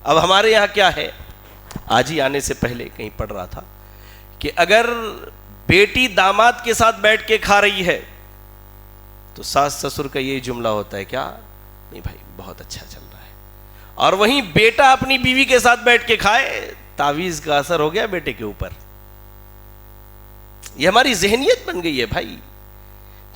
اب ہمارے یہاں کیا ہے، آج ہی آنے سے پہلے کہیں پڑھ رہا تھا کہ اگر بیٹی داماد کے ساتھ بیٹھ کے کھا رہی ہے تو ساس سسر کا یہی جملہ ہوتا ہے، کیا نہیں بھائی بہت اچھا چل رہا ہے۔ اور وہیں بیٹا اپنی بیوی کے ساتھ بیٹھ کے کھائے، تعویذ کا اثر ہو گیا بیٹے کے اوپر۔ یہ ہماری ذہنیت بن گئی ہے بھائی۔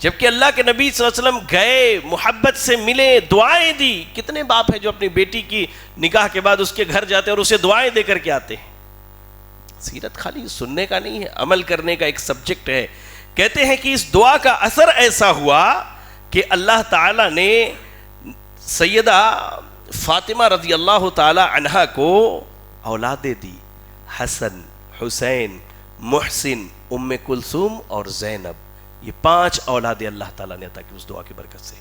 جبکہ اللہ کے نبی صلی اللہ علیہ وسلم گئے، محبت سے ملے، دعائیں دی۔ کتنے باپ ہیں جو اپنی بیٹی کی نکاح کے بعد اس کے گھر جاتے ہیں اور اسے دعائیں دے کر کے آتے ہیں۔ سیرت خالی سننے کا نہیں ہے، عمل کرنے کا ایک سبجیکٹ ہے۔ کہتے ہیں کہ اس دعا کا اثر ایسا ہوا کہ اللہ تعالیٰ نے سیدہ فاطمہ رضی اللہ تعالی عنہا کو اولادیں دی، حسن، حسین، محسن، ام کلثوم اور زینب۔ یہ 5 اولادیں اللہ تعالیٰ نے عطا کی اس دعا کی برکت سے۔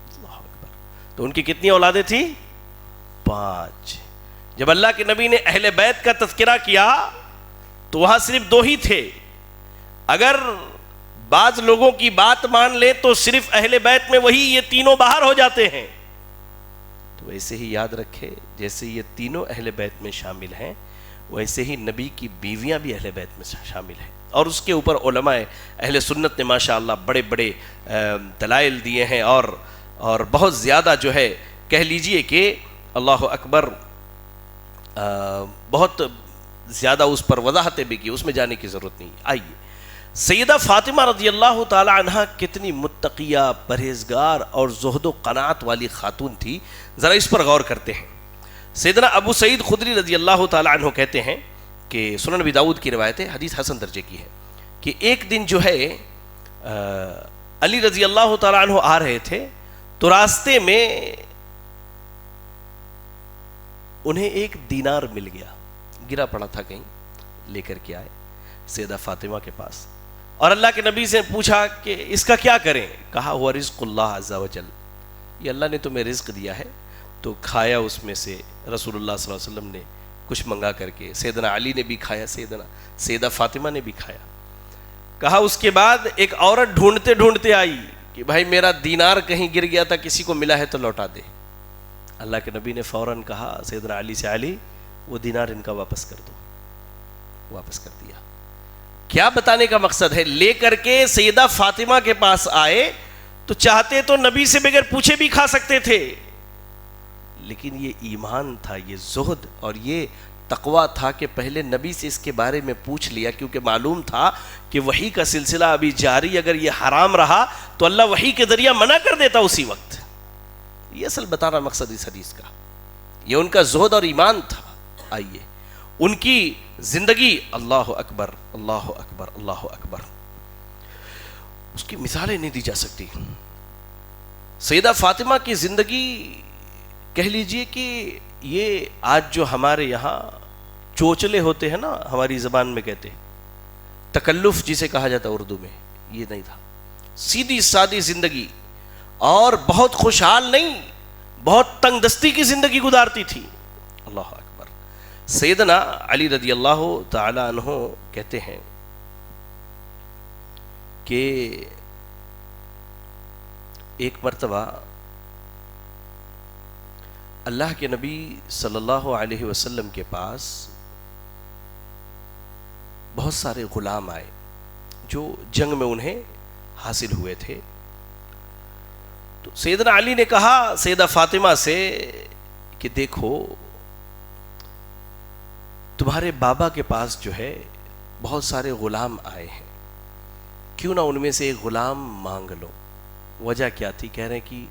اللہ اکبر۔ تو ان کی کتنی اولادیں تھیں؟ 5۔ جب اللہ کے نبی نے اہل بیت کا تذکرہ کیا تو وہاں صرف 2 ہی تھے۔ اگر بعض لوگوں کی بات مان لے تو صرف اہل بیت میں وہی یہ تینوں باہر ہو جاتے ہیں۔ تو ویسے ہی یاد رکھے جیسے یہ تینوں اہل بیت میں شامل ہیں ویسے ہی نبی کی بیویاں بھی اہل بیت میں شامل ہیں۔ اور اس کے اوپر علماء اہل سنت نے ماشاءاللہ بڑے بڑے دلائل دیے ہیں اور بہت زیادہ جو ہے کہہ لیجئے کہ اللہ اکبر بہت زیادہ اس پر وضاحتیں بھی کی، اس میں جانے کی ضرورت نہیں۔ آئیے سیدہ فاطمہ رضی اللہ تعالی عنہا کتنی متقیہ، پرہیزگار اور زہد و قناعت والی خاتون تھی، ذرا اس پر غور کرتے ہیں۔ سیدنا ابو سعید خدری رضی اللہ تعالی عنہ کہتے ہیں کہ سنن ابی داؤد کی روایت ہے، حدیث حسن درجے کی ہے، کہ ایک دن جو ہے علی رضی اللہ تعالی عنہ آ رہے تھے تو راستے میں انہیں ایک دینار مل گیا، گرا پڑا تھا کہیں، لے کر کے آئے سیدہ فاطمہ کے پاس اور اللہ کے نبی سے پوچھا کہ اس کا کیا کریں؟ کہا ہوا رزق اللہ عز و جل، یہ اللہ نے تمہیں رزق دیا ہے تو کھایا اس میں سے۔ رسول اللہ صلی اللہ علیہ وسلم نے کچھ منگا کر کے، سیدنا علی نے بھی کھایا، سیدہ فاطمہ نے بھی کھایا۔ کہا اس کے بعد ایک عورت ڈھونڈتے ڈھونڈتے آئی کہ بھائی میرا دینار کہیں گر گیا تھا، کسی کو ملا ہے تو لوٹا دے۔ اللہ کے نبی نے فوراً کہا سیدنا علی سے، علی وہ دینار ان کا واپس کر دو. واپس کر دیا. کیا بتانے کا مقصد ہے؟ لے کر کے سیدہ فاطمہ کے پاس آئے تو چاہتے تو نبی سے بغیر پوچھے بھی کھا سکتے تھے، لیکن یہ ایمان تھا، یہ زہد اور یہ تقوی تھا کہ پہلے نبی سے اس کے بارے میں پوچھ لیا، کیونکہ معلوم تھا کہ وحی کا سلسلہ ابھی جاری، اگر یہ حرام رہا تو اللہ وحی کے ذریعہ منع کر دیتا اسی وقت. یہ اصل بتانا مقصد اس حدیث کا، یہ ان کا زہد اور ایمان تھا. آئیے ان کی زندگی، اللہ اکبر اللہ اکبر اللہ اکبر، اس کی مثالیں نہیں دی جا سکتی. سیدہ فاطمہ کی زندگی کہہ لیجئے کہ یہ آج جو ہمارے یہاں چوچلے ہوتے ہیں نا، ہماری زبان میں کہتے ہیں تکلف جسے کہا جاتا ہے اردو میں، یہ نہیں تھا. سیدھی سادی زندگی، اور بہت خوشحال نہیں، بہت تنگ دستی کی زندگی گزارتی تھی. اللہ اکبر. سیدنا علی رضی اللہ تعالی عنہ کہتے ہیں کہ ایک مرتبہ اللہ کے نبی صلی اللہ علیہ وسلم کے پاس بہت سارے غلام آئے جو جنگ میں انہیں حاصل ہوئے تھے. تو سیدنا علی نے کہا سیدہ فاطمہ سے کہ دیکھو تمہارے بابا کے پاس جو ہے بہت سارے غلام آئے ہیں، کیوں نہ ان میں سے ایک غلام مانگ لو. وجہ کیا تھی؟ کہہ رہے ہیں کہ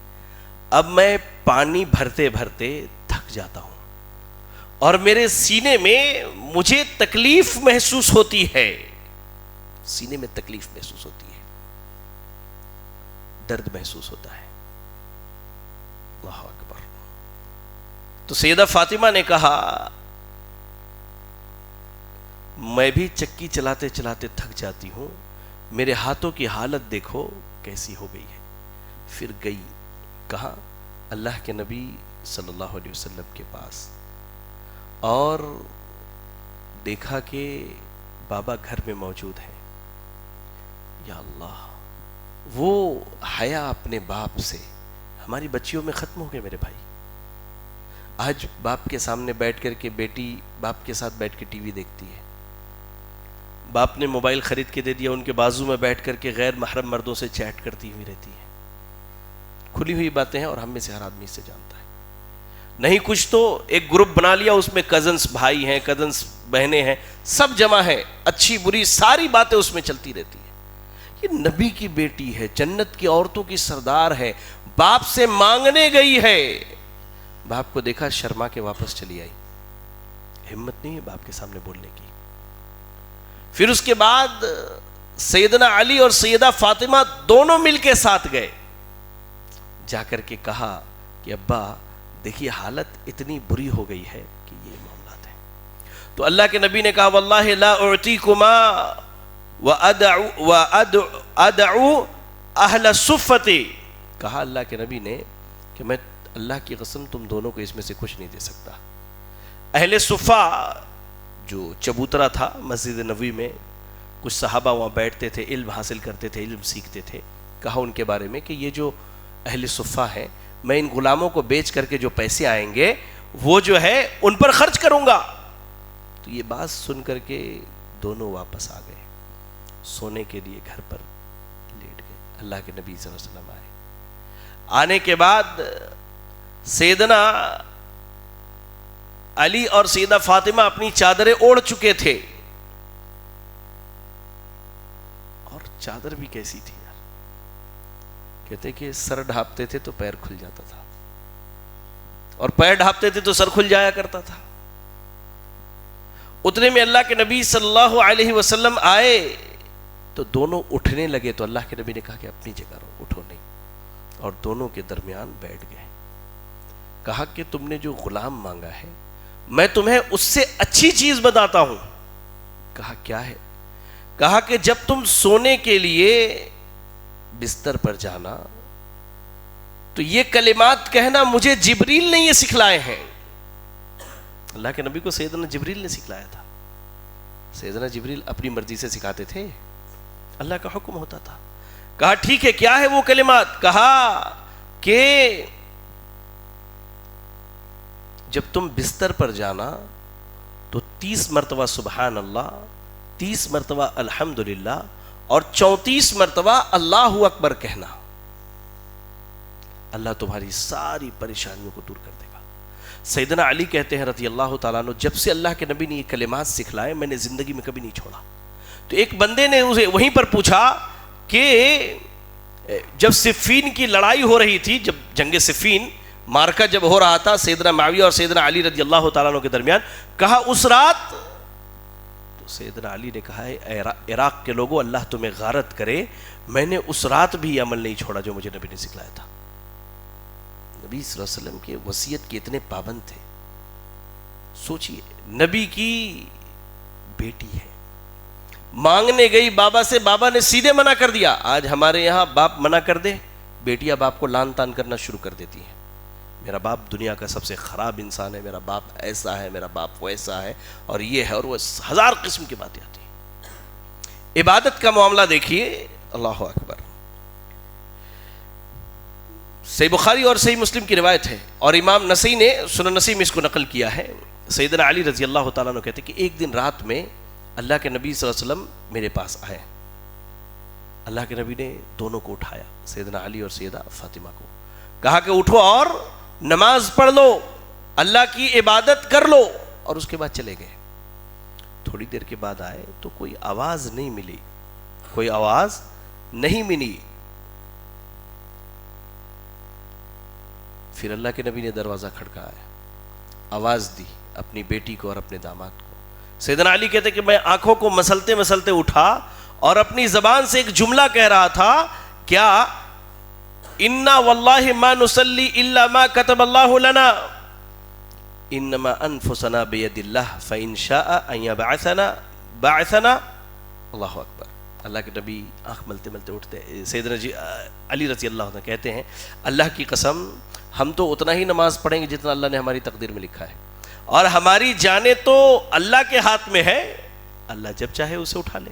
اب میں پانی بھرتے بھرتے تھک جاتا ہوں اور میرے سینے میں مجھے تکلیف محسوس ہوتی ہے، سینے میں تکلیف محسوس ہوتی ہے، درد محسوس ہوتا ہے. اللہ اکبر. تو سیدہ فاطمہ نے کہا میں بھی چکی چلاتے چلاتے تھک جاتی ہوں، میرے ہاتھوں کی حالت دیکھو کیسی ہو گئی ہے. پھر گئی کہاں؟ اللہ کے نبی صلی اللہ علیہ وسلم کے پاس، اور دیکھا کہ بابا گھر میں موجود ہے. یا اللہ، وہ حیا اپنے باپ سے ہماری بچیوں میں ختم ہو گئے میرے بھائی. آج باپ کے سامنے بیٹھ کر کے بیٹی باپ کے ساتھ بیٹھ کے ٹی وی دیکھتی ہے، باپ نے موبائل خرید کے دے دیا، ان کے بازو میں بیٹھ کر کے غیر محرم مردوں سے چیٹ کرتی ہوئی رہتی ہے. کھلی ہوئی باتیں ہیں اور ہم میں سے ہر آدمی سے جانتا ہے. نہیں کچھ تو ایک گروپ بنا لیا، اس میں کزنس بھائی ہیں، کزنس بہنیں ہیں، سب جمع ہیں، اچھی بری ساری باتیں اس میں چلتی رہتی ہیں. یہ نبی کی بیٹی ہے، جنت کی عورتوں کی سردار ہے، باپ سے مانگنے گئی ہے. باپ کو دیکھا، شرما کے واپس چلی آئی. ہمت نہیں ہے باپ کے سامنے بولنے کی. پھر اس کے بعد سیدنا علی اور سیدہ فاطمہ دونوں مل کے ساتھ گئے، جا کر کے کہا کہ ابا دیکھیے حالت اتنی بری ہو گئی ہے کہ یہ معاملات ہیں. تو اللہ کے نبی نے کہا واللہ لا اعطیکما وادعو اہل صفتی. کہا اللہ کے نبی نے کہ میں اللہ کی قسم تم دونوں کو اس میں سے کچھ نہیں دے سکتا. اہل صفہ جو چبوترا تھا مسجد نبوی میں، کچھ صحابہ وہاں بیٹھتے تھے، علم حاصل کرتے تھے، علم سیکھتے تھے. کہا ان کے بارے میں کہ یہ جو اہل صفہ ہیں، میں ان غلاموں کو بیچ کر کے جو پیسے آئیں گے وہ جو ہے ان پر خرچ کروں گا. تو یہ بات سن کر کے دونوں واپس آ گئے، سونے کے لیے گھر پر لیٹ گئے. اللہ کے نبی صلی اللہ علیہ وسلم آئے. آنے کے بعد سیدنا علی اور سیدہ فاطمہ اپنی چادریں اوڑھ چکے تھے، اور چادر بھی کیسی تھی یار، کہتے کہ سر ڈھانپتے تھے تو پیر کھل جاتا تھا، اور پیر ڈھانپتے تھے تو سر کھل جایا کرتا تھا. اتنے میں اللہ کے نبی صلی اللہ علیہ وسلم آئے تو دونوں اٹھنے لگے. تو اللہ کے نبی نے کہا کہ اپنی جگہ رہو، اٹھو نہیں، اور دونوں کے درمیان بیٹھ گئے. کہا کہ تم نے جو غلام مانگا ہے میں تمہیں اس سے اچھی چیز بتاتا ہوں. کہا کیا ہے؟ کہا کہ جب تم سونے کے لیے بستر پر جانا تو یہ کلمات کہنا مجھے جبریل نے یہ سکھلائے ہیں. اللہ کے نبی کو سیدنا جبریل نے سکھلایا تھا. سیدنا جبریل اپنی مرضی سے سکھاتے تھے؟ اللہ کا حکم ہوتا تھا. کہا ٹھیک ہے، کیا ہے وہ کلمات؟ کہا کہ جب تم بستر پر جانا تو 30 مرتبہ سبحان اللہ، 30 مرتبہ الحمدللہ اور 34 مرتبہ اللہ اکبر کہنا. اللہ تمہاری ساری پریشانیوں کو دور کر دے گا. سیدنا علی کہتے ہیں رضی اللہ تعالیٰ عنہ، جب سے اللہ کے نبی نے یہ کلمات سکھلائے میں نے زندگی میں کبھی نہیں چھوڑا. تو ایک بندے نے اسے وہیں پر پوچھا کہ جب صفین کی لڑائی ہو رہی تھی، جب جنگ صفین مارکہ جب ہو رہا تھا سیدنا معاویہ اور سیدنا علی رضی اللہ تعالیٰ عنہ کے درمیان، کہا اس رات، تو سیدنا علی نے کہا ہے عراق کے لوگوں اللہ تمہیں غارت کرے، میں نے اس رات بھی یہ عمل نہیں چھوڑا جو مجھے نبی نے سکھلایا تھا. نبی صلی اللہ علیہ وسلم کے وصیت کے اتنے پابند تھے. سوچئے نبی کی بیٹی ہے، مانگنے گئی بابا سے، بابا نے سیدھے منع کر دیا. آج ہمارے یہاں باپ منع کر دے، بیٹیاں باپ کو لان تان کرنا شروع کر دیتی ہیں. میرا باپ دنیا کا سب سے خراب انسان ہے، میرا باپ ایسا ہے، میرا باپ ویسا ہے، اور یہ ہے، اور وہ 1000 قسم کی باتیں آتی ہیں. عبادت کا معاملہ دیکھیے، اللہ اکبر. صحیح بخاری اور صحیح مسلم کی روایت ہے، اور امام نسائی نے سنن نسائی میں اس کو نقل کیا ہے. سیدنا علی رضی اللہ تعالیٰ عنہ کہتے ہیں کہ ایک دن رات میں اللہ کے نبی صلی اللہ علیہ وسلم میرے پاس آئے. اللہ کے نبی نے دونوں کو اٹھایا، سیدنا علی اور سیدہ فاطمہ کو، کہا کہ اٹھو اور نماز پڑھ لو، اللہ کی عبادت کر لو، اور اس کے بعد چلے گئے. تھوڑی دیر کے بعد آئے تو کوئی آواز نہیں ملی، کوئی آواز نہیں ملی. پھر اللہ کے نبی نے دروازہ کھڑکایا، آواز دی اپنی بیٹی کو اور اپنے داماد کو. سیدنا علی کہتے کہ میں آنکھوں کو مسلتے مسلتے اٹھا اور اپنی زبان سے ایک جملہ کہہ رہا تھا، کیا؟ انا واللہ ما نصلی الا ما كتب اللہ لنا انما انفسنا بید اللہ فان شاء ان یبعثنا بعثنا. اللہ اکبر. اللہ کے نبی آنکھ ملتے ملتے اٹھتے. سیدنا علی رضی اللہ عنہ کہتے ہیں اللہ کی قسم ہم تو اتنا ہی نماز پڑھیں گے جتنا اللہ نے ہماری تقدیر میں لکھا ہے، اور ہماری جانیں تو اللہ کے ہاتھ میں ہے، اللہ جب چاہے اسے اٹھا لے.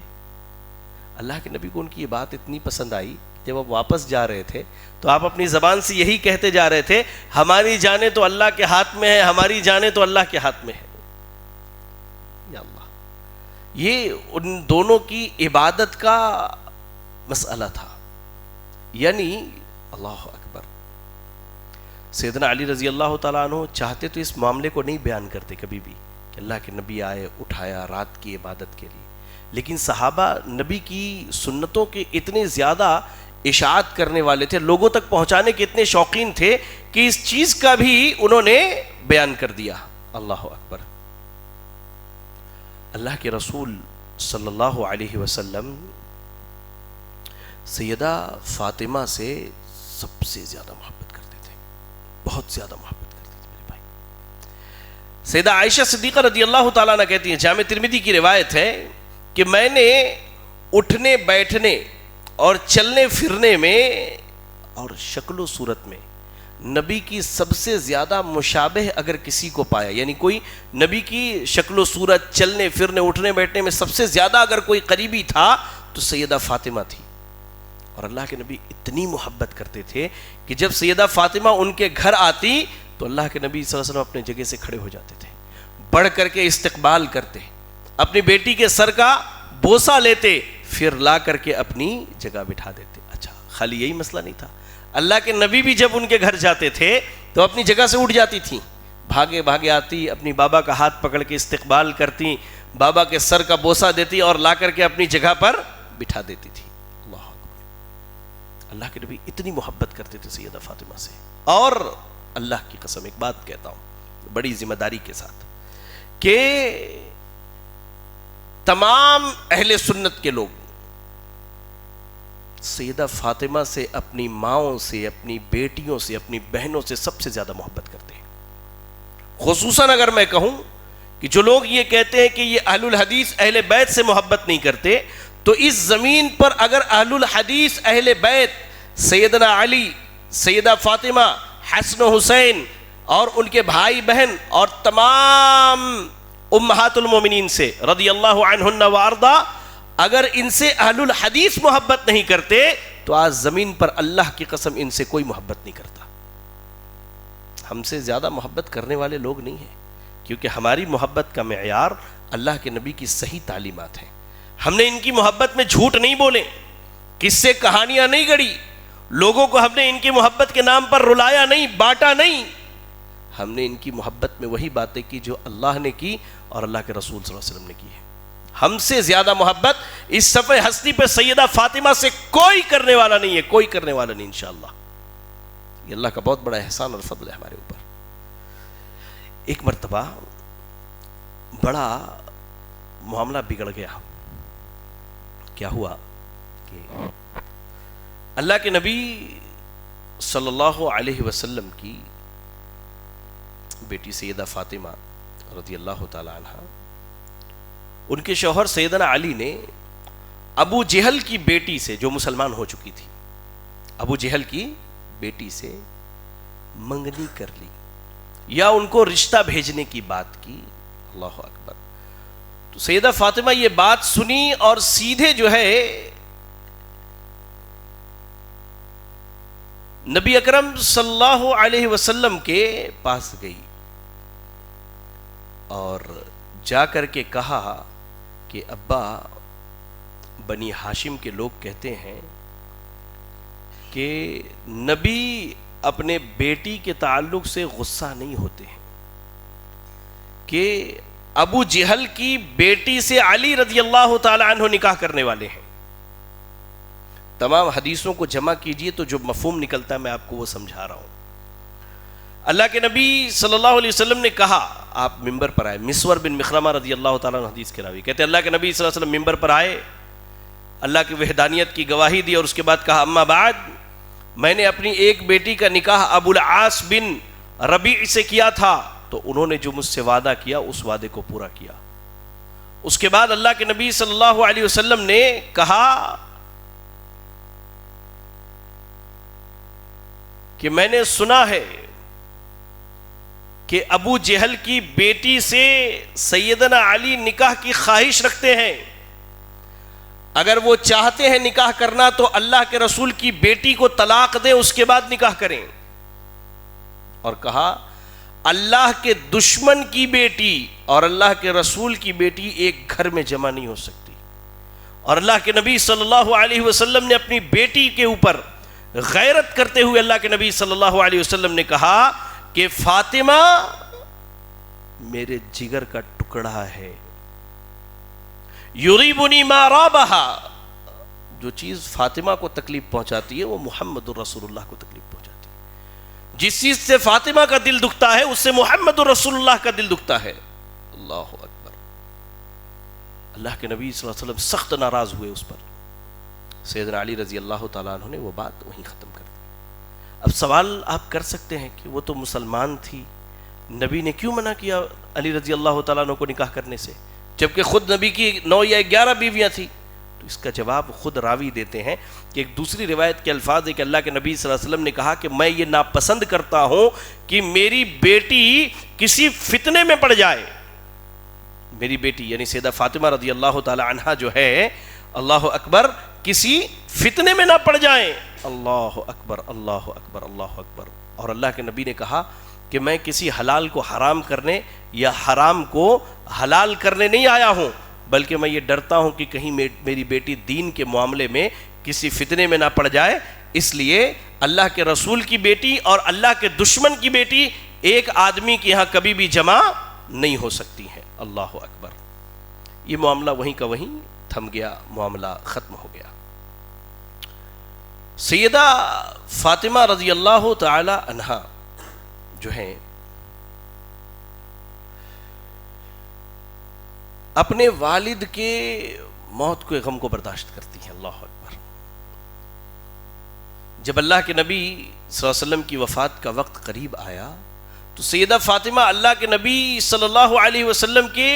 اللہ کے نبی کو ان کی یہ بات اتنی پسند آئی، جب آپ واپس جا رہے تھے تو آپ اپنی زبان سے یہی کہتے جا رہے تھے، ہماری جانیں تو اللہ کے ہاتھ میں ہے، ہماری جانیں تو اللہ کے ہاتھ میں ہے. یا اللہ، یہ ان دونوں کی عبادت کا مسئلہ تھا. یعنی اللہ اکبر. سیدنا علی رضی اللہ تعالیٰ عنہ چاہتے تو اس معاملے کو نہیں بیان کرتے کبھی بھی کہ اللہ کے نبی آئے، اٹھایا رات کی عبادت کے لیے، لیکن صحابہ نبی کی سنتوں کے اتنے زیادہ اشاعت کرنے والے تھے، لوگوں تک پہنچانے کے اتنے شوقین تھے کہ اس چیز کا بھی انہوں نے بیان کر دیا. اللہ اکبر. اللہ کے رسول صلی اللہ علیہ وسلم سیدہ فاطمہ سے سب سے زیادہ محبت کرتے تھے، بہت زیادہ محبت کرتے تھے میرے بھائی. سیدہ عائشہ صدیقہ رضی اللہ تعالیٰ عنہ کہتی ہیں، جامع ترمذی کی روایت ہے کہ میں نے اٹھنے بیٹھنے اور چلنے پھرنے میں اور شکل و صورت میں نبی کی سب سے زیادہ مشابہ اگر کسی کو پایا، یعنی کوئی نبی کی شکل و صورت، چلنے پھرنے اٹھنے بیٹھنے میں سب سے زیادہ اگر کوئی قریبی تھا تو سیدہ فاطمہ تھی. اور اللہ کے نبی اتنی محبت کرتے تھے کہ جب سیدہ فاطمہ ان کے گھر آتی تو اللہ کے نبی صلی اللہ علیہ وسلم اپنے جگہ سے کھڑے ہو جاتے تھے، بڑھ کر کے استقبال کرتے، اپنی بیٹی کے سر کا بوسہ لیتے، پھر لا کر کے اپنی جگہ بٹھا دیتے. اچھا، خالی یہی مسئلہ نہیں تھا، اللہ کے نبی بھی جب ان کے گھر جاتے تھے تو اپنی جگہ سے اٹھ جاتی تھیں، بھاگے بھاگے آتی، اپنی بابا کا ہاتھ پکڑ کے استقبال کرتی، بابا کے سر کا بوسہ دیتی اور لا کر کے اپنی جگہ پر بٹھا دیتی تھی. اللہ اکبر. اللہ کے نبی اتنی محبت کرتے تھے سیدہ فاطمہ سے. اور اللہ کی قسم ایک بات کہتا ہوں بڑی ذمہ داری کے ساتھ کہ تمام اہل سنت کے لوگ سیدہ فاطمہ سے، اپنی ماؤں سے، اپنی بیٹیوں سے، اپنی بہنوں سے سب سے زیادہ محبت کرتے ہیں. خصوصاً اگر میں کہوں کہ جو لوگ یہ کہتے ہیں کہ یہ اہل الحدیث اہل بیت سے محبت نہیں کرتے، تو اس زمین پر اگر اہل الحدیث اہل بیت سیدنا علی، سیدہ فاطمہ، حسن و حسین اور ان کے بھائی بہن اور تمام امہات المومنین سے رضی اللہ عنہن وارضا، اگر ان سے اہل الحدیث محبت نہیں کرتے تو آج زمین پر اللہ کی قسم ان سے کوئی محبت نہیں کرتا. ہم سے زیادہ محبت کرنے والے لوگ نہیں ہیں، کیونکہ ہماری محبت کا معیار اللہ کے نبی کی صحیح تعلیمات ہیں. ہم نے ان کی محبت میں جھوٹ نہیں بولے، کس سے کہانیاں نہیں گڑھی، لوگوں کو ہم نے ان کی محبت کے نام پر رلایا نہیں، بانٹا نہیں. ہم نے ان کی محبت میں وہی باتیں کی جو اللہ نے کی اور اللہ کے رسول صلی اللہ علیہ وسلم نے کی ہے. ہم سے زیادہ محبت اس صفحہ ہستی پہ سیدہ فاطمہ سے کوئی کرنے والا نہیں ہے، کوئی کرنے والا نہیں انشاءاللہ. یہ اللہ کا بہت بڑا احسان اور فضل ہے ہمارے اوپر. ایک مرتبہ بڑا معاملہ بگڑ گیا. کیا ہوا کہ اللہ کے نبی صلی اللہ علیہ وسلم کی بیٹی سیدہ فاطمہ رضی اللہ تعالی عنہ، ان کے شوہر سیدنا علی نے ابو جہل کی بیٹی سے، جو مسلمان ہو چکی تھی، ابو جہل کی بیٹی سے منگنی کر لی یا ان کو رشتہ بھیجنے کی بات کی. اللہ اکبر. تو سیدہ فاطمہ یہ بات سنی اور سیدھے جو ہے نبی اکرم صلی اللہ علیہ وسلم کے پاس گئی اور جا کر کے کہا کہ ابا، بنی ہاشم کے لوگ کہتے ہیں کہ نبی اپنے بیٹی کے تعلق سے غصہ نہیں ہوتے ہیں، کہ ابو جہل کی بیٹی سے علی رضی اللہ تعالی عنہ نکاح کرنے والے ہیں. تمام حدیثوں کو جمع کیجئے تو جو مفہوم نکلتا ہے میں آپ کو وہ سمجھا رہا ہوں. اللہ کے نبی صلی اللہ علیہ وسلم نے کہا، آپ ممبر پر آئے. مسور بن مخرمہ رضی اللہ تعالیٰ عنہ حدیث کے راوی کہتے ہیں اللہ کے نبی صلی اللہ علیہ وسلم ممبر پر آئے، اللہ کی وحدانیت کی گواہی دی اور اس کے بعد کہا اما بعد، میں نے اپنی ایک بیٹی کا نکاح ابو العاص بن ربیع سے کیا تھا تو انہوں نے جو مجھ سے وعدہ کیا اس وعدے کو پورا کیا. اس کے بعد اللہ کے نبی صلی اللہ علیہ وسلم نے کہا کہ میں نے سنا ہے کہ ابو جہل کی بیٹی سے سیدنا علی نکاح کی خواہش رکھتے ہیں، اگر وہ چاہتے ہیں نکاح کرنا تو اللہ کے رسول کی بیٹی کو طلاق دیں، اس کے بعد نکاح کریں. اور کہا اللہ کے دشمن کی بیٹی اور اللہ کے رسول کی بیٹی ایک گھر میں جمع نہیں ہو سکتی. اور اللہ کے نبی صلی اللہ علیہ وسلم نے اپنی بیٹی کے اوپر غیرت کرتے ہوئے اللہ کے نبی صلی اللہ علیہ وسلم نے کہا کہ فاطمہ میرے جگر کا ٹکڑا ہے، یریبنی ما رابہا، جو چیز فاطمہ کو تکلیف پہنچاتی ہے وہ محمد الرسول اللہ کو تکلیف پہنچاتی ہے. جس چیز سے فاطمہ کا دل دکھتا ہے اس سے محمد الرسول اللہ کا دل دکھتا ہے. اللہ اکبر. اللہ کے نبی صلی اللہ علیہ وسلم سخت ناراض ہوئے اس پر. سیدنا علی رضی اللہ تعالیٰ عنہ نے وہ بات وہیں ختم کر دی. اب سوال آپ کر سکتے ہیں کہ وہ تو مسلمان تھی، نبی نے کیوں منع کیا علی رضی اللہ تعالیٰ عنہ کو نکاح کرنے سے، جبکہ خود نبی کی 9 یا 11 بیویاں تھیں؟ تو اس کا جواب خود راوی دیتے ہیں کہ ایک دوسری روایت کے الفاظ ہے کہ اللہ کے نبی صلی اللہ علیہ وسلم نے کہا کہ میں یہ ناپسند کرتا ہوں کہ میری بیٹی کسی فتنے میں پڑ جائے. میری بیٹی یعنی سیدہ فاطمہ رضی اللہ تعالی عنہا جو ہے، اللہ اکبر، کسی فتنے میں نہ پڑ جائیں. اللہ اکبر، اللہ اکبر، اللہ اکبر. اور اللہ کے نبی نے کہا کہ میں کسی حلال کو حرام کرنے یا حرام کو حلال کرنے نہیں آیا ہوں، بلکہ میں یہ ڈرتا ہوں کہ کہیں میری بیٹی دین کے معاملے میں کسی فتنے میں نہ پڑ جائے. اس لیے اللہ کے رسول کی بیٹی اور اللہ کے دشمن کی بیٹی ایک آدمی کے یہاں کبھی بھی جمع نہیں ہو سکتی ہیں. اللہ اکبر. یہ معاملہ وہیں کا وہیں تھم گیا، معاملہ ختم ہو گیا. سیدہ فاطمہ رضی اللہ تعالی عنہا جو ہیں اپنے والد کے موت کے غم کو برداشت کرتی ہیں. اللہ اکبر. جب اللہ کے نبی صلی اللہ علیہ وسلم کی وفات کا وقت قریب آیا تو سیدہ فاطمہ اللہ کے نبی صلی اللہ علیہ وسلم کے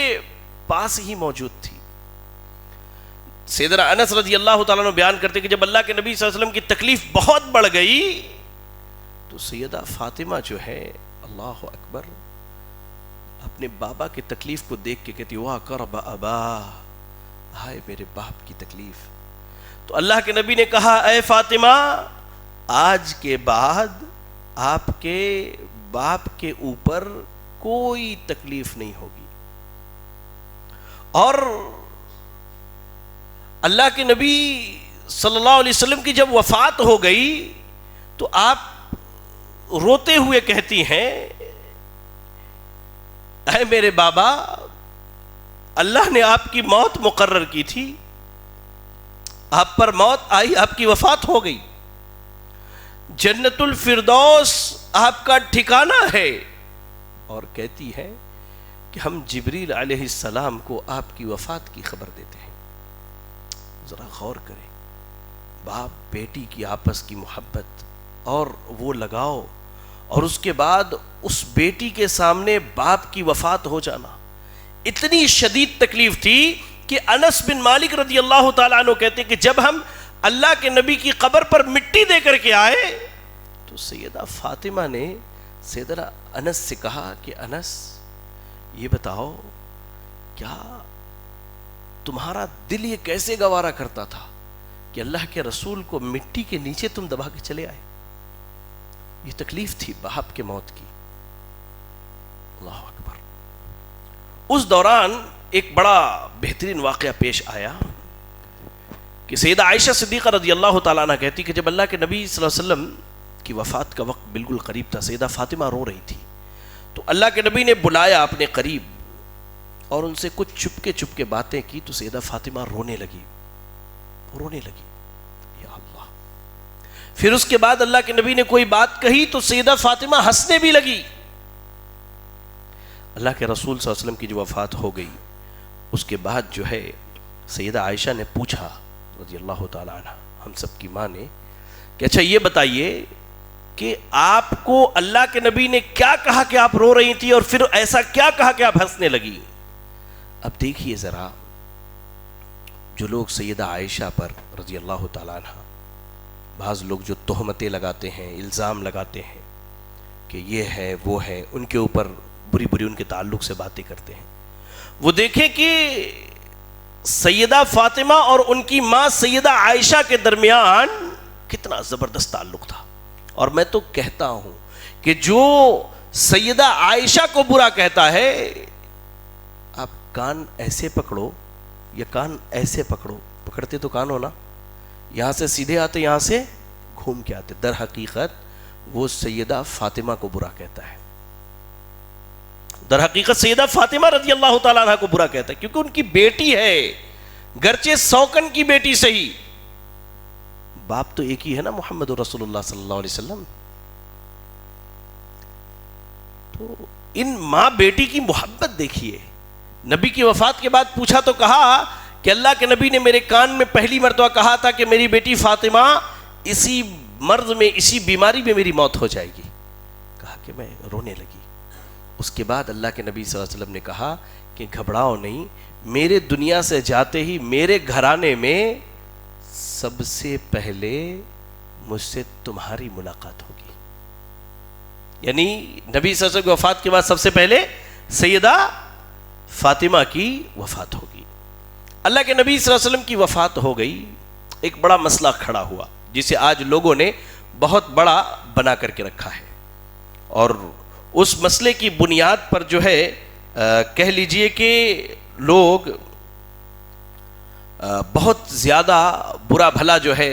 پاس ہی موجود تھی. سیدنا انس رضی اللہ تعالیٰ عنہ بیان کرتے کہ جب اللہ کے نبی صلی اللہ علیہ وسلم کی تکلیف بہت بڑھ گئی تو سیدہ فاطمہ جو ہے، اللہ اکبر، اپنے بابا کی تکلیف کو دیکھ کے کہتی واہ کرب ابا، ہائے میرے باپ کی تکلیف. تو اللہ کے نبی نے کہا اے فاطمہ، آج کے بعد آپ کے باپ کے اوپر کوئی تکلیف نہیں ہوگی. اور اللہ کے نبی صلی اللہ علیہ وسلم کی جب وفات ہو گئی تو آپ روتے ہوئے کہتی ہیں اے میرے بابا، اللہ نے آپ کی موت مقرر کی تھی، آپ پر موت آئی، آپ کی وفات ہو گئی، جنت الفردوس آپ کا ٹھکانہ ہے. اور کہتی ہے کہ ہم جبریل علیہ السلام کو آپ کی وفات کی خبر دیتے ہیں. ذرا غور کریں، باپ بیٹی کی آپس کی محبت اور وہ لگاؤ، اور اس کے بعد اس بیٹی کے سامنے باپ کی وفات ہو جانا. اتنی شدید تکلیف تھی کہ انس بن مالک رضی اللہ تعالیٰ عنہ کہتے ہیں کہ جب ہم اللہ کے نبی کی قبر پر مٹی دے کر کے آئے تو سیدہ فاطمہ نے سیدنا انس سے کہا کہ انس یہ بتاؤ، کیا تمہارا دل یہ کیسے گوارا کرتا تھا کہ اللہ کے رسول کو مٹی کے نیچے تم دبا کے چلے آئے؟ یہ تکلیف تھی باپ کے موت کی. اللہ اکبر. اس دوران ایک بڑا بہترین واقعہ پیش آیا کہ سیدہ عائشہ صدیقہ رضی اللہ تعالیٰ عنہ کہتی کہ جب اللہ کے نبی صلی اللہ علیہ وسلم کی وفات کا وقت بالکل قریب تھا، سیدہ فاطمہ رو رہی تھی، تو اللہ کے نبی نے بلایا اپنے قریب اور ان سے کچھ چپ کے باتیں کی تو سیدہ فاطمہ رونے لگی. یا اللہ. پھر اس کے بعد اللہ کے نبی نے کوئی بات کہی تو سیدہ فاطمہ ہنسنے بھی لگی. اللہ کے رسول صلی اللہ علیہ وسلم کی جو وفات ہو گئی اس کے بعد جو ہے سیدہ عائشہ نے پوچھا رضی اللہ تعالیٰ عنہ، ہم سب کی ماں نے، کہ اچھا یہ بتائیے کہ آپ کو اللہ کے نبی نے کیا کہا کہ آپ رو رہی تھی، اور پھر ایسا کیا کہا کہ آپ ہنسنے لگی؟ اب دیکھیے ذرا، جو لوگ سیدہ عائشہ پر رضی اللہ تعالیٰ عنہ، بعض لوگ جو تہمتیں لگاتے ہیں، الزام لگاتے ہیں کہ یہ ہے وہ ہے، ان کے اوپر بری بری ان کے تعلق سے باتیں کرتے ہیں، وہ دیکھیں کہ سیدہ فاطمہ اور ان کی ماں سیدہ عائشہ کے درمیان کتنا زبردست تعلق تھا. اور میں تو کہتا ہوں کہ جو سیدہ عائشہ کو برا کہتا ہے، آپ کان ایسے پکڑو یا کان ایسے پکڑو، پکڑتے تو کان ہونا، یہاں سے سیدھے آتے یہاں سے گھوم کے آتے، در حقیقت وہ سیدہ فاطمہ کو برا کہتا ہے. در حقیقت سیدہ فاطمہ رضی اللہ تعالیٰ عنہ کو برا کہتا ہے، کیونکہ ان کی بیٹی ہے، گرچہ سوکن کی بیٹی صحیح، باپ تو ایک ہی ہے نا، محمد رسول اللہ صلی اللہ علیہ وسلم. تو ان ماں بیٹی کی محبت دیکھیے. نبی کی وفات کے بعد پوچھا تو کہا کہ اللہ کے نبی نے میرے کان میں پہلی مرتبہ کہا تھا کہ میری بیٹی فاطمہ اسی مرض میں، اسی بیماری میں میری موت ہو جائے گی. کہا کہ میں رونے لگی. اس کے بعد اللہ کے نبی صلی اللہ علیہ وسلم نے کہا کہ گھبراؤ نہیں، میرے دنیا سے جاتے ہی میرے گھرانے میں سب سے پہلے مجھ سے تمہاری ملاقات ہوگی. یعنی نبی صلی اللہ علیہ وسلم کی وفات کے بعد سب سے پہلے سیدہ فاطمہ کی وفات ہوگی. اللہ کے نبی صلی اللہ علیہ وسلم کی وفات ہو گئی، ایک بڑا مسئلہ کھڑا ہوا جسے آج لوگوں نے بہت بڑا بنا کر کے رکھا ہے، اور اس مسئلے کی بنیاد پر جو ہے کہہ لیجئے کہ لوگ بہت زیادہ برا بھلا جو ہے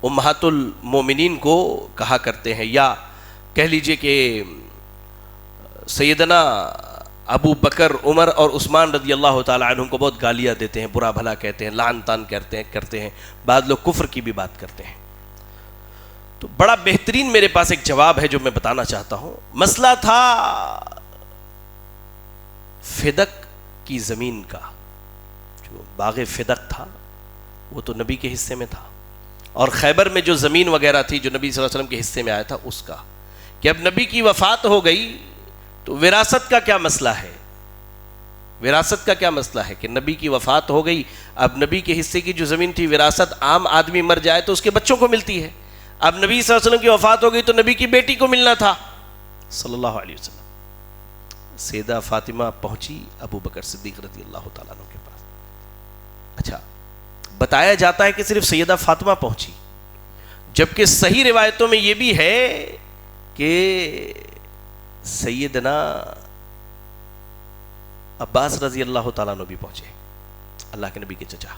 امہات المومنین کو کہا کرتے ہیں، یا کہہ لیجئے کہ سیدنا ابو بکر، عمر اور عثمان رضی اللہ تعالیٰ عنہم کو بہت گالیاں دیتے ہیں، برا بھلا کہتے ہیں، لعن طعن کرتے ہیں، بعض لوگ کفر کی بھی بات کرتے ہیں. تو بڑا بہترین میرے پاس ایک جواب ہے جو میں بتانا چاہتا ہوں. مسئلہ تھا فدق کی زمین کا. جو باغ فدق تھا وہ تو نبی کے حصے میں تھا، اور خیبر میں جو زمین وغیرہ تھی جو نبی صلی اللہ علیہ وسلم کے حصے میں آیا تھا اس کا، کہ اب نبی کی وفات ہو گئی تو وراثت کا کیا مسئلہ ہے؟ وراثت کا کیا مسئلہ ہے کہ نبی کی وفات ہو گئی، اب نبی کے حصے کی جو زمین تھی، وراثت عام آدمی مر جائے تو اس کے بچوں کو ملتی ہے، اب نبی صلی اللہ علیہ وسلم کی وفات ہو گئی تو نبی کی بیٹی کو ملنا تھا صلی اللہ علیہ وسلم. سیدہ فاطمہ پہنچی ابو بکر صدیق رضی اللہ تعالیٰ عنہ کے پاس. اچھا، بتایا جاتا ہے کہ صرف سیدہ فاطمہ پہنچی، جبکہ صحیح روایتوں میں یہ بھی ہے کہ سیدنا عباس رضی اللہ تعالیٰ عنہ بھی پہنچے، اللہ کے نبی کے چچا،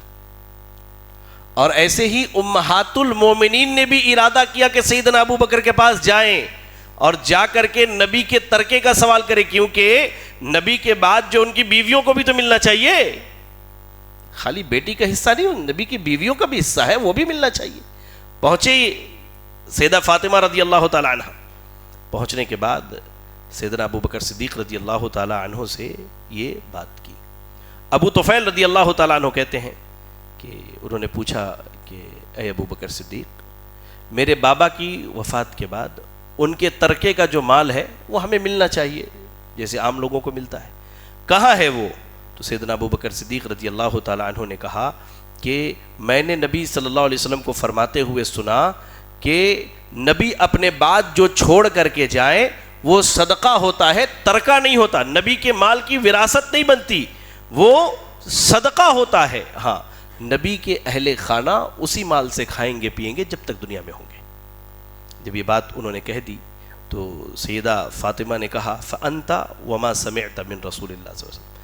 اور ایسے ہی امہات المومنین نے بھی ارادہ کیا کہ سیدنا ابو بکر کے پاس جائیں اور جا کر کے نبی کے ترکے کا سوال کریں، کیونکہ نبی کے بعد جو ان کی بیویوں کو بھی تو ملنا چاہیے، خالی بیٹی کا حصہ نہیں، نبی کی بیویوں کا بھی حصہ ہے، وہ بھی ملنا چاہیے۔ پہنچے سیدہ فاطمہ رضی اللہ تعالیٰ عنہ، پہنچنے کے بعد سیدنا ابو بکر صدیق رضی اللہ تعالیٰ عنہ سے یہ بات کی۔ ابو طفیل رضی اللہ تعالیٰ عنہ کہتے ہیں کہ انہوں نے پوچھا کہ اے ابو بکر صدیق، میرے بابا کی وفات کے بعد ان کے ترکے کا جو مال ہے وہ ہمیں ملنا چاہیے جیسے عام لوگوں کو ملتا ہے، کہاں ہے وہ؟ تو سیدنا ابو بکر صدیق رضی اللہ تعالیٰ عنہ نے کہا کہ میں نے نبی صلی اللہ علیہ وسلم کو فرماتے ہوئے سنا کہ نبی اپنے بعد جو چھوڑ کر کے جائیں وہ صدقہ ہوتا ہے، ترکہ نہیں ہوتا، نبی کے مال کی وراثت نہیں بنتی، وہ صدقہ ہوتا ہے۔ ہاں، نبی کے اہل خانہ اسی مال سے کھائیں گے پیئیں گے جب تک دنیا میں ہوں گے۔ جب یہ بات انہوں نے کہہ دی تو سیدہ فاطمہ نے کہا فَأَنْتَ وَمَا سَمِعْتَ مِن رسول اللہ صلی اللہ علیہ وسلم،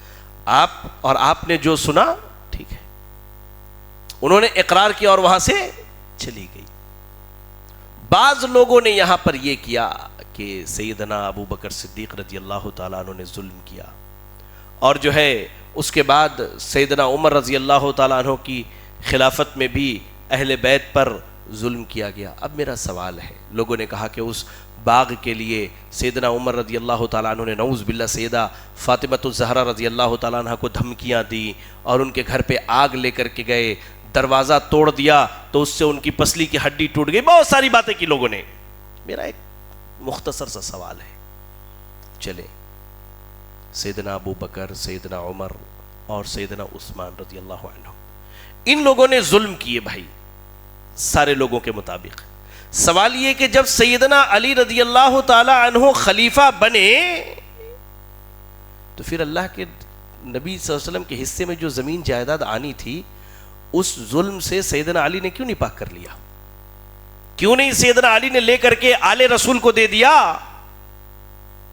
آپ اور آپ نے جو سنا ٹھیک ہے۔ انہوں نے اقرار کیا اور وہاں سے چلی گئی۔ بعض لوگوں نے یہاں پر یہ کیا کہ سیدنا ابو بکر صدیق رضی اللہ تعالیٰ عنہ نے ظلم کیا، اور جو ہے اس کے بعد سیدنا عمر رضی اللہ تعالیٰ عنہ کی خلافت میں بھی اہل بیت پر ظلم کیا گیا۔ اب میرا سوال ہے، لوگوں نے کہا کہ اس باغ کے لیے سیدنا عمر رضی اللہ تعالیٰ عنہ نے نعوذ باللہ سیدہ فاطمہ الزہرا رضی اللہ تعالیٰ عنہ کو دھمکیاں دی اور ان کے گھر پہ آگ لے کر کے گئے، دروازہ توڑ دیا تو اس سے ان کی پسلی کی ہڈی ٹوٹ گئی، بہت ساری باتیں کی لوگوں نے۔ میرا ایک مختصر سا سوال ہے، چلے سیدنا ابو بکر، سیدنا عمر اور سیدنا عثمان رضی اللہ عنہ، ان لوگوں نے ظلم کیے بھائی سارے لوگوں کے مطابق۔ سوال یہ کہ جب سیدنا علی رضی اللہ تعالی عنہ خلیفہ بنے تو پھر اللہ کے نبی صلی اللہ علیہ وسلم کے حصے میں جو زمین جائیداد آنی تھی اس ظلم سے سیدنا علی نے کیوں نہیں پاک کر لیا؟ کیوں نہیں سیدنا علی نے لے کر کے آل رسول کو دے دیا؟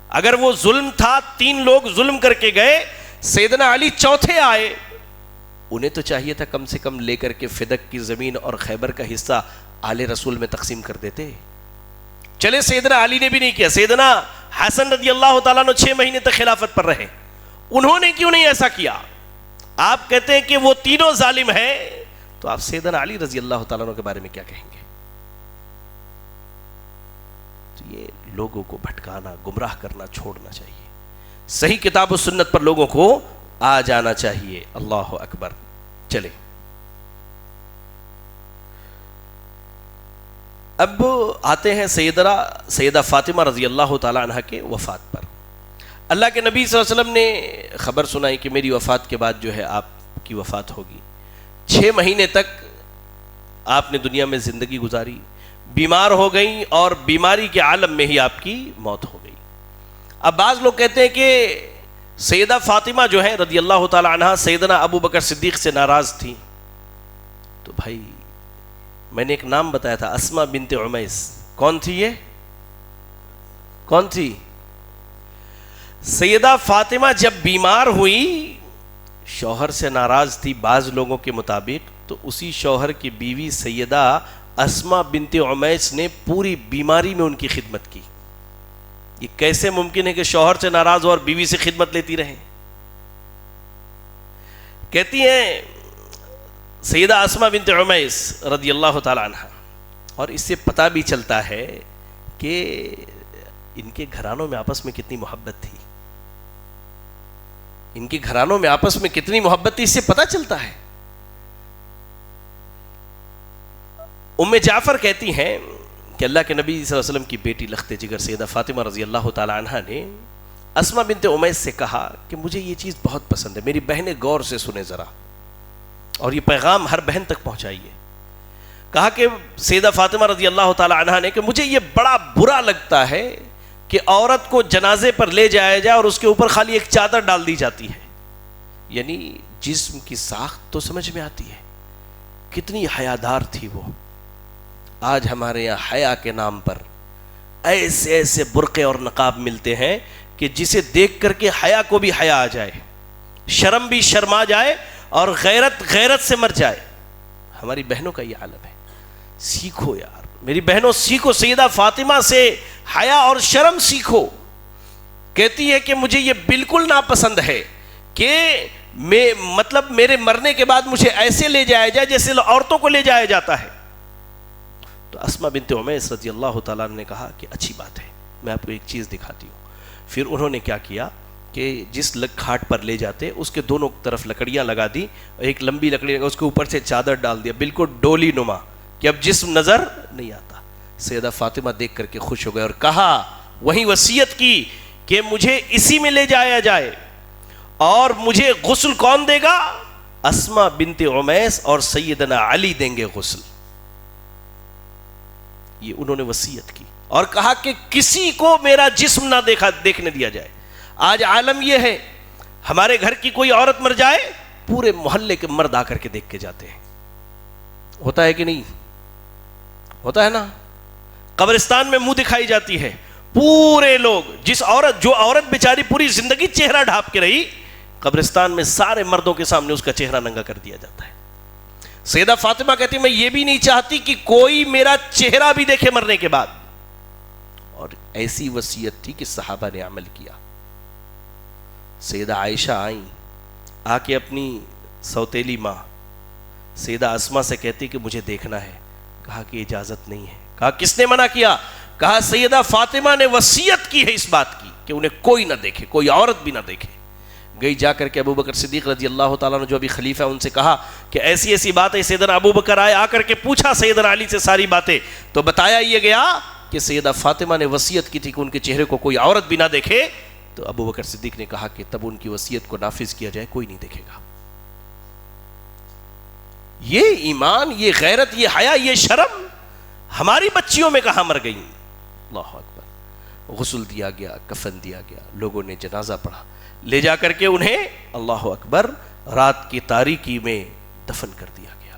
اگر وہ ظلم تھا، 3 لوگ ظلم کر کے گئے، سیدنا علی چوتھے آئے، انہیں تو چاہیے تھا کم سے کم لے کر کے فدق کی زمین اور خیبر کا حصہ آل رسول میں تقسیم کر دیتے۔ چلے سیدنا علی نے بھی نہیں کیا، سیدنا حسن رضی اللہ تعالیٰ عنہ 6 مہینے تک خلافت پر رہے، انہوں نے کیوں نہیں ایسا کیا؟ آپ کہتے ہیں کہ وہ تینوں ظالم ہیں، تو آپ سیدنا علی رضی اللہ تعالیٰ عنہ کے بارے میں کیا کہیں گے؟ تو یہ لوگوں کو بھٹکانا، گمراہ کرنا چھوڑنا چاہیے، صحیح کتاب و سنت پر لوگوں کو آ جانا چاہیے۔ اللہ اکبر۔ چلے اب آتے ہیں سیدہ فاطمہ رضی اللہ تعالی عنہ کے وفات پر۔ اللہ کے نبی صلی اللہ علیہ وسلم نے خبر سنائی کہ میری وفات کے بعد جو ہے آپ کی وفات ہوگی۔ 6 مہینے تک آپ نے دنیا میں زندگی گزاری، بیمار ہو گئیں اور بیماری کے عالم میں ہی آپ کی موت ہو گئی۔ اب بعض لوگ کہتے ہیں کہ سیدہ فاطمہ جو ہے رضی اللہ تعالی عنہ سیدنا ابو بکر صدیق سے ناراض تھی، تو بھائی میں نے ایک نام بتایا تھا، اسماء بنت عمیس، کون تھی یہ؟ کون تھی؟ سیدہ فاطمہ جب بیمار ہوئی، شوہر سے ناراض تھی بعض لوگوں کے مطابق، تو اسی شوہر کی بیوی سیدہ اسماء بنت عمیس نے پوری بیماری میں ان کی خدمت کی۔ یہ کیسے ممکن ہے کہ شوہر سے ناراض ہو اور بیوی سے خدمت لیتی رہیں؟ کہتی ہیں سیدہ اسماء بنت عمیس رضی اللہ تعالی عنہ، اور اس سے پتہ بھی چلتا ہے کہ ان کے گھرانوں میں آپس میں کتنی محبت تھی، ان کے گھرانوں میں آپس میں کتنی محبت تھی، اس سے پتہ چلتا ہے۔ ام جعفر کہتی ہیں کہ اللہ کے نبی صلی اللہ علیہ وسلم کی بیٹی لخت جگر سیدہ فاطمہ رضی اللہ تعالی عنہ نے اسماء بنت عمیس سے کہا کہ مجھے یہ چیز بہت پسند ہے، میری بہنیں غور سے سنیں ذرا، اور یہ پیغام ہر بہن تک پہنچائیے۔ کہا کہ سیدہ فاطمہ رضی اللہ تعالی عنہ نے کہ مجھے یہ بڑا برا لگتا ہے کہ عورت کو جنازے پر لے جایا جائے اور اس کے اوپر خالی ایک چادر ڈال دی جاتی ہے، یعنی جسم کی ساخت تو سمجھ میں آتی ہے، کتنی حیادار تھی وہ۔ آج ہمارے یہاں حیا کے نام پر ایسے ایسے برقعے اور نقاب ملتے ہیں کہ جسے دیکھ کر کے حیا کو بھی حیا آ جائے، شرم بھی شرما جائے، اور غیرت غیرت سے مر جائے. ہماری بہنوں کا یہ عالم ہے. سیکھو یار میری بہنوں، سیکھو. سیدہ فاطمہ سے حیا اور شرم سیکھو. کہتی ہے کہ مجھے یہ بالکل ناپسند ہے کہ مطلب میرے مرنے کے بعد مجھے ایسے لے جایا جائے جیسے عورتوں کو لے جایا جاتا ہے. تو اسماء بنت عمیس رضی اللہ تعالیٰ نے کہا کہ اچھی بات ہے، میں آپ کو ایک چیز دکھاتی ہوں. پھر انہوں نے کیا کیا کہ جس کھاٹ پر لے جاتے اس کے دونوں طرف لکڑیاں لگا دی، ایک لمبی لکڑی لگا، اس کے اوپر سے چادر ڈال دیا، بالکل ڈولی نما کہ اب جسم نظر نہیں آتا. سیدہ فاطمہ دیکھ کر کے خوش ہو گئے اور کہا، وہیں وصیت کی کہ مجھے اسی میں لے جایا جائے، اور مجھے غسل کون دے گا؟ اسماء بنت عمیس اور سیدنا علی دیں گے غسل. یہ انہوں نے وصیت کی اور کہا کہ کسی کو میرا جسم نہ دیکھنے دیا جائے. آج عالم یہ ہے، ہمارے گھر کی کوئی عورت مر جائے پورے محلے کے مرد آ کر کے دیکھ کے جاتے ہیں. ہوتا ہے کہ نہیں؟ ہوتا ہے نا. قبرستان میں منہ دکھائی جاتی ہے، پورے لوگ جو عورت بیچاری پوری زندگی چہرہ ڈھانپ کے رہی، قبرستان میں سارے مردوں کے سامنے اس کا چہرہ ننگا کر دیا جاتا ہے. سیدہ فاطمہ کہتی میں یہ بھی نہیں چاہتی کہ کوئی میرا چہرہ بھی دیکھے مرنے کے بعد. اور ایسی وصیت تھی کہ صحابہ نے عمل کیا. سیدہ عائشہ آئیں، آ کے اپنی سوتیلی ماں سیدہ اسماء سے کہتی کہ مجھے دیکھنا ہے. کہا کہ اجازت نہیں ہے. کہا کس نے منع کیا؟ کہا سیدہ فاطمہ نے وصیت کی ہے اس بات کی کہ انہیں کوئی نہ دیکھے، کوئی عورت بھی نہ دیکھے. گئی جا کر کے ابو بکر صدیق رضی اللہ تعالیٰ نے جو ابھی خلیفہ ان سے کہا کہ ایسی ایسی بات ہے. سیدنا ابو بکر آئے، آ کر کے پوچھا سیدنا علی سے ساری باتیں، تو بتایا یہ گیا کہ سیدہ فاطمہ نے وصیت کی تھی کہ ان کے چہرے کو کوئی عورت بھی نہ دیکھے. تو ابو بکر صدیق نے کہا کہ تب ان کی وصیت کو نافذ کیا جائے، کوئی نہیں دیکھے گا. یہ ایمان، یہ غیرت، یہ حیا، یہ شرم ہماری بچیوں میں کہاں مر گئی؟ اللہ اکبر. غسل دیا گیا، کفن دیا گیا، لوگوں نے جنازہ پڑھا، لے جا کر کے انہیں اللہ اکبر رات کی تاریکی میں دفن کر دیا گیا.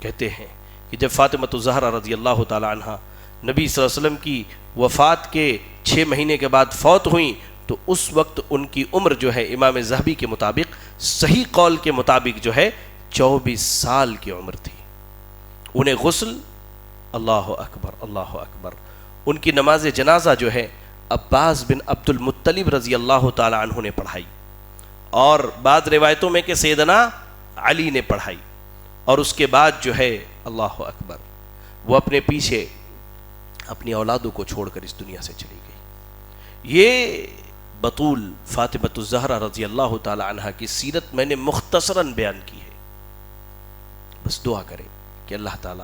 کہتے ہیں کہ جب فاطمہ الزہرا رضی اللہ تعالی عنہ نبی صلی اللہ علیہ وسلم کی وفات کے 6 مہینے کے بعد فوت ہوئیں تو اس وقت ان کی عمر جو ہے امام ذہبی کے مطابق، صحیح قول کے مطابق جو ہے 24 سال کی عمر تھی. انہیں غسل، اللہ اکبر اللہ اکبر، ان کی نماز جنازہ جو ہے عباس بن عبد المطلب رضی اللہ تعالی عنہ نے پڑھائی، اور بعض روایتوں میں کہ سیدنا علی نے پڑھائی. اور اس کے بعد جو ہے اللہ اکبر وہ اپنے پیچھے اپنی اولادوں کو چھوڑ کر اس دنیا سے چلی گئی. یہ بطول فاطمہ الزہرا رضی اللہ تعالی عنہ کی سیرت میں نے مختصراً بیان کی ہے. بس دعا کریں کہ اللہ تعالی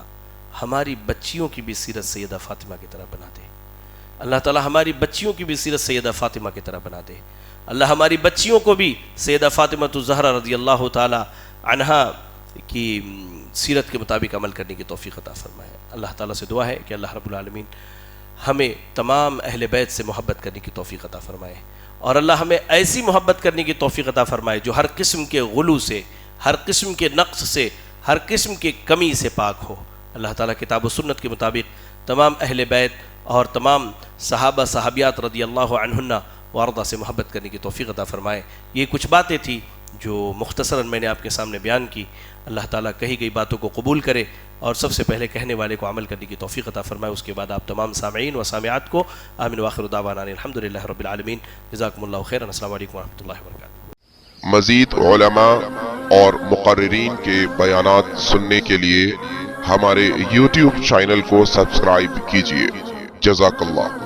ہماری بچیوں کی بھی سیرت سیدہ فاطمہ کی طرح بنا دے. اللہ تعالی ہماری بچیوں کی بھی سیرت سیدہ فاطمہ کی طرح بنا دے. اللہ ہماری بچیوں کو بھی سیدہ فاطمہ الزہرا رضی اللہ تعالی عنہا کی سیرت کے مطابق عمل کرنے کی توفیق عطا فرمائے. اللہ تعالیٰ سے دعا ہے کہ اللہ رب العالمین ہمیں تمام اہل بیت سے محبت کرنے کی توفیق عطا فرمائے، اور اللہ ہمیں ایسی محبت کرنے کی توفیق عطا فرمائے جو ہر قسم کے غلو سے، ہر قسم کے نقص سے، ہر قسم کی کمی سے پاک ہو. اللہ تعالیٰ کتاب و سنت کے مطابق تمام اہل بیت اور تمام صحابہ صحابیات رضی اللہ عنہن وارضہ سے محبت کرنے کی توفیق عطا فرمائے. یہ کچھ باتیں تھیں جو مختصراً میں نے آپ کے سامنے بیان کی. اللہ تعالیٰ کہی گئی باتوں کو قبول کرے اور سب سے پہلے کہنے والے کو عمل کرنے کی توفیق عطا فرمائے. اس کے بعد آپ تمام سامعین و سامعات کو آمین وآخر دعوانا الحمدللہ رب العالمین. جزاکم اللہ خیرا. السلام علیکم ورحمۃ اللہ وبرکاتہ. مزید علماء اور مقررین کے بیانات سننے کے لیے ہمارے YouTube چینل کو سبسکرائب کیجیے. جزاک اللہ.